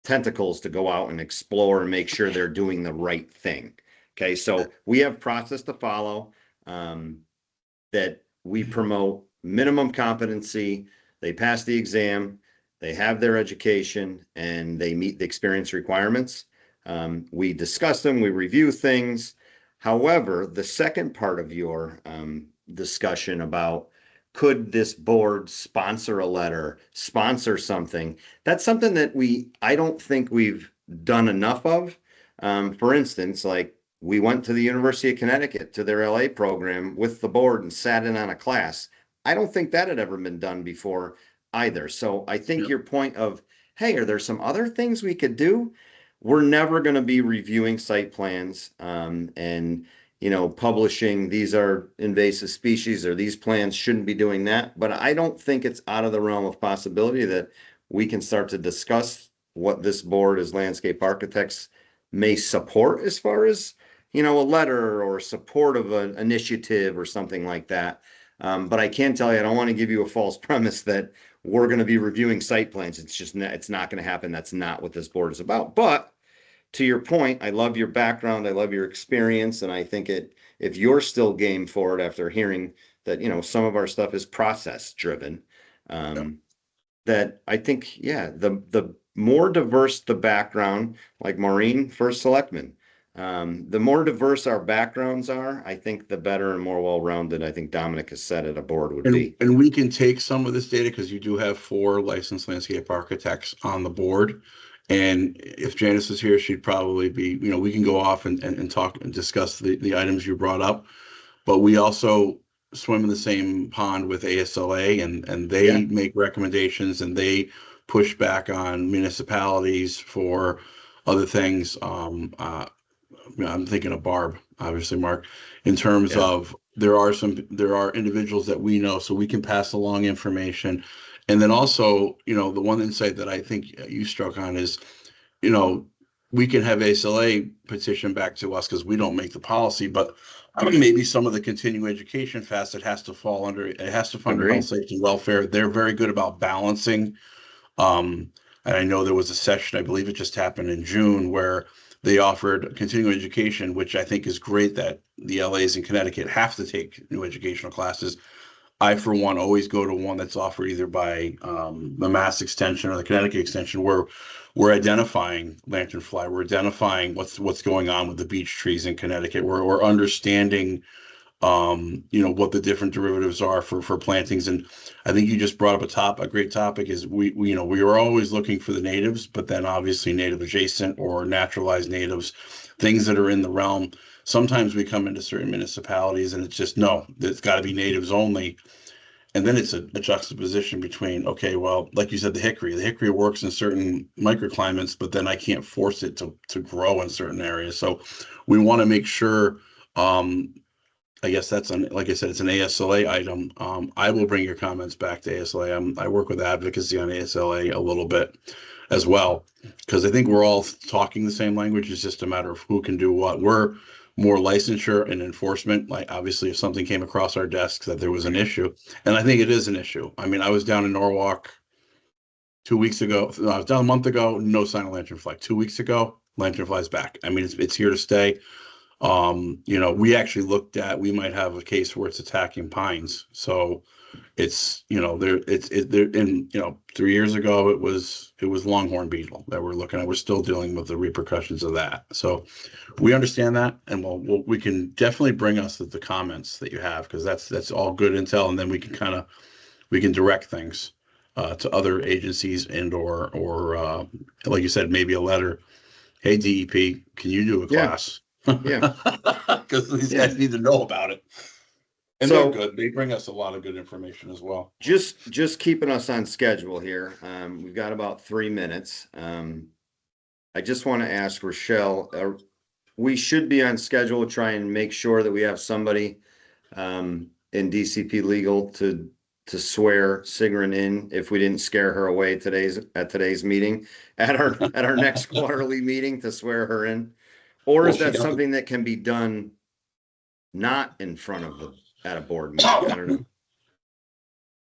S1: tentacles to go out and explore and make sure they're doing the right thing. Okay, so we have process to follow that we promote minimum competency. They pass the exam, they have their education, and they meet the experience requirements. We discuss them, we review things. However, the second part of your discussion about could this board sponsor a letter, sponsor something, that's something that I don't think we've done enough of. For instance, like we went to the University of Connecticut to their LA program with the board and sat in on a class. I don't think that had ever been done before either. So I think your point of, hey, are there some other things we could do? We're never going to be reviewing site plans and publishing these are invasive species or these plans shouldn't be doing that. But I don't think it's out of the realm of possibility that we can start to discuss what this board as landscape architects may support as far as, a letter or support of an initiative or something like that. But I can tell you, I don't want to give you a false premise that we're going to be reviewing site plans. It's just it's not going to happen. That's not what this board is about. But to your point, I love your background. I love your experience. And I think if you're still game for it after hearing that, some of our stuff is process driven, that I think, the more diverse the background, like Maureen, first selectman, the more diverse our backgrounds are, I think the better and more well-rounded, I think Dominic has said it, a board would be.
S2: And we can take some of this data because you do have 4 licensed landscape architects on the board. And if Janice was here, she'd probably be, we can go off and talk and discuss the items you brought up. But we also swim in the same pond with ASLA and they make recommendations and they push back on municipalities for other things. I'm thinking of Barb, obviously, Mark, in terms of there are individuals that we know, so we can pass along information. And then also, the one insight that I think you struck on is, we can have ASLA petition back to us because we don't make the policy, but maybe some of the continuing education facet has to fall under, it has to fund health, safety, and welfare. They're very good about balancing. And I know there was a session, I believe it just happened in June, where they offered continuing education, which I think is great that the LAs in Connecticut have to take new educational classes. I, for one, always go to one that's offered either by the Mass Extension or the Connecticut Extension, where we're identifying lanternfly, we're identifying what's going on with the beech trees in Connecticut. We're understanding, what the different derivatives are for plantings. And I think you just brought up a great topic is we are always looking for the natives, but then obviously native adjacent or naturalized natives, things that are in the realm. Sometimes we come into certain municipalities and it's just, no, it's got to be natives only. And then it's a juxtaposition between, okay, well, like you said, the hickory works in certain microclimates, but then I can't force it to grow in certain areas. So we want to make sure, I guess like I said, it's an ASLA item. I will bring your comments back to ASLA. I work with advocacy on ASLA a little bit as well, because I think we're all talking the same language. It's just a matter of who can do what. We're more licensure and enforcement. Like obviously if something came across our desks that there was an issue, and I think it is an issue. I mean, I was down in Norwalk 2 weeks ago. I was down a month ago, no sign of lanternfly. 2 weeks ago, lanternfly's back. I mean, it's here to stay. We actually looked at, we might have a case where it's attacking pines. So it's, and 3 years ago, it was longhorn beetle that we're looking at. We're still dealing with the repercussions of that. So we understand that. And we can definitely bring us the comments that you have, because that's all good intel. And then we can direct things to other agencies and or like you said, maybe a letter Hey, DEP, can you do a
S1: Yeah.
S2: class?
S1: Yeah.
S2: Because these guys need to know about it. And
S1: So-
S2: they're good. They bring us a lot of good information as well.
S1: Just keeping us on schedule here. We've got about 3 minutes. I just want to ask Rochelle, we should be on schedule to try and make sure that we have somebody in DCP legal to swear Sigrun in if we didn't scare her away at today's meeting, at our next quarterly meeting to swear her in. Or
S2: Well,
S1: is
S2: she
S1: that
S2: doesn't-
S1: something that can be done not in front of at a board meeting? I don't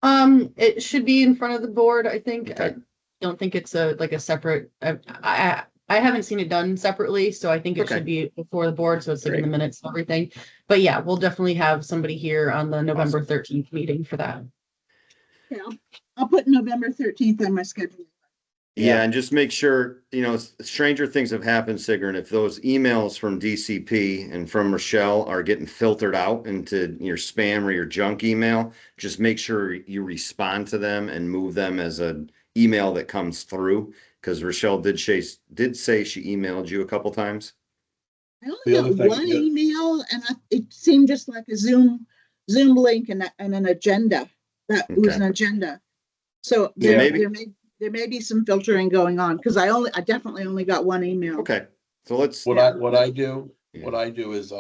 S1: know.
S4: It should be in front of the board, I think.
S1: Okay.
S4: I don't think it's like a separate, I haven't seen it done separately, so I think it
S1: Okay.
S4: should be before the board, so it's like in the
S1: Great.
S4: minutes and everything. But yeah, we'll definitely have somebody here on the November 13th meeting for that.
S9: Yeah, I'll put November 13th on my schedule.
S1: Yeah, and just make sure, stranger things have happened, Sigrun. If those emails from DCP and from Rochelle are getting filtered out into your spam or your junk email, just make sure you respond to them and move them as an email that comes through. Because Rochelle did say she emailed you a couple times.
S9: I
S2: The
S9: only
S2: other
S9: got
S2: thing-
S9: one
S2: yeah.
S9: email and it seemed just like a Zoom link and an agenda. That it was
S1: Okay.
S9: an agenda. So
S1: Yeah,
S9: there may be some filtering going on because I definitely only got one email.
S1: Okay, so let's.
S2: What I do
S1: Yeah.
S2: is,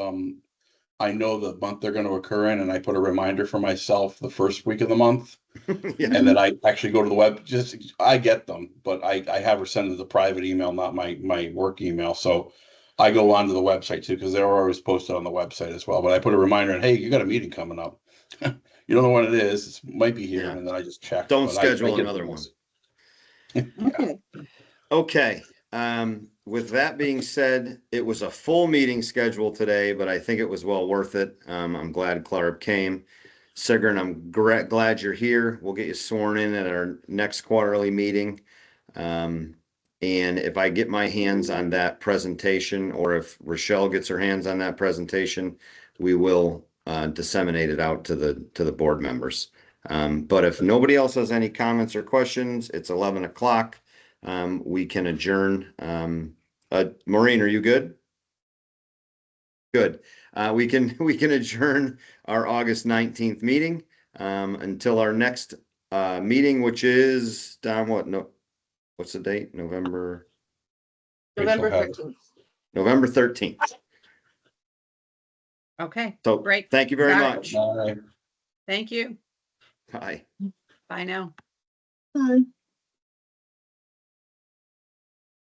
S2: I know the month they're gonna occur in, and I put a reminder for myself the first week of the month.
S1: Yeah,
S2: And then I actually go to the web, I get them, but I have her send it the private email, not my work email. So I go onto the website too, because they're always posted on the website as well. But I put a reminder and hey, you got a meeting coming up. You don't know what it is. It might be here,
S1: Yeah.
S2: and then I just check.
S1: Don't
S2: but I
S1: schedule
S2: get
S1: another
S2: the
S1: one.
S2: message.
S9: Okay.
S1: Okay, with that being said, it was a full meeting schedule today, but I think it was well worth it. I'm glad Clarb came. Sigrun, I'm glad you're here. We'll get you sworn in at our next quarterly meeting. And if I get my hands on that presentation, or if Rochelle gets her hands on that presentation, we will disseminate it out to the board members. But if nobody else has any comments or questions, it's 11 o'clock. We can adjourn. Maureen, are you good? Good. We can adjourn our August 19th meeting until our next meeting, which is Don, what's the date? November
S4: November
S2: have it.
S4: 13th.
S1: November 13th.
S6: Okay,
S1: So
S6: Great.
S1: thank you very
S6: Got it.
S1: much.
S2: Bye.
S6: thank you.
S1: Bye.
S6: Bye now.
S9: Bye.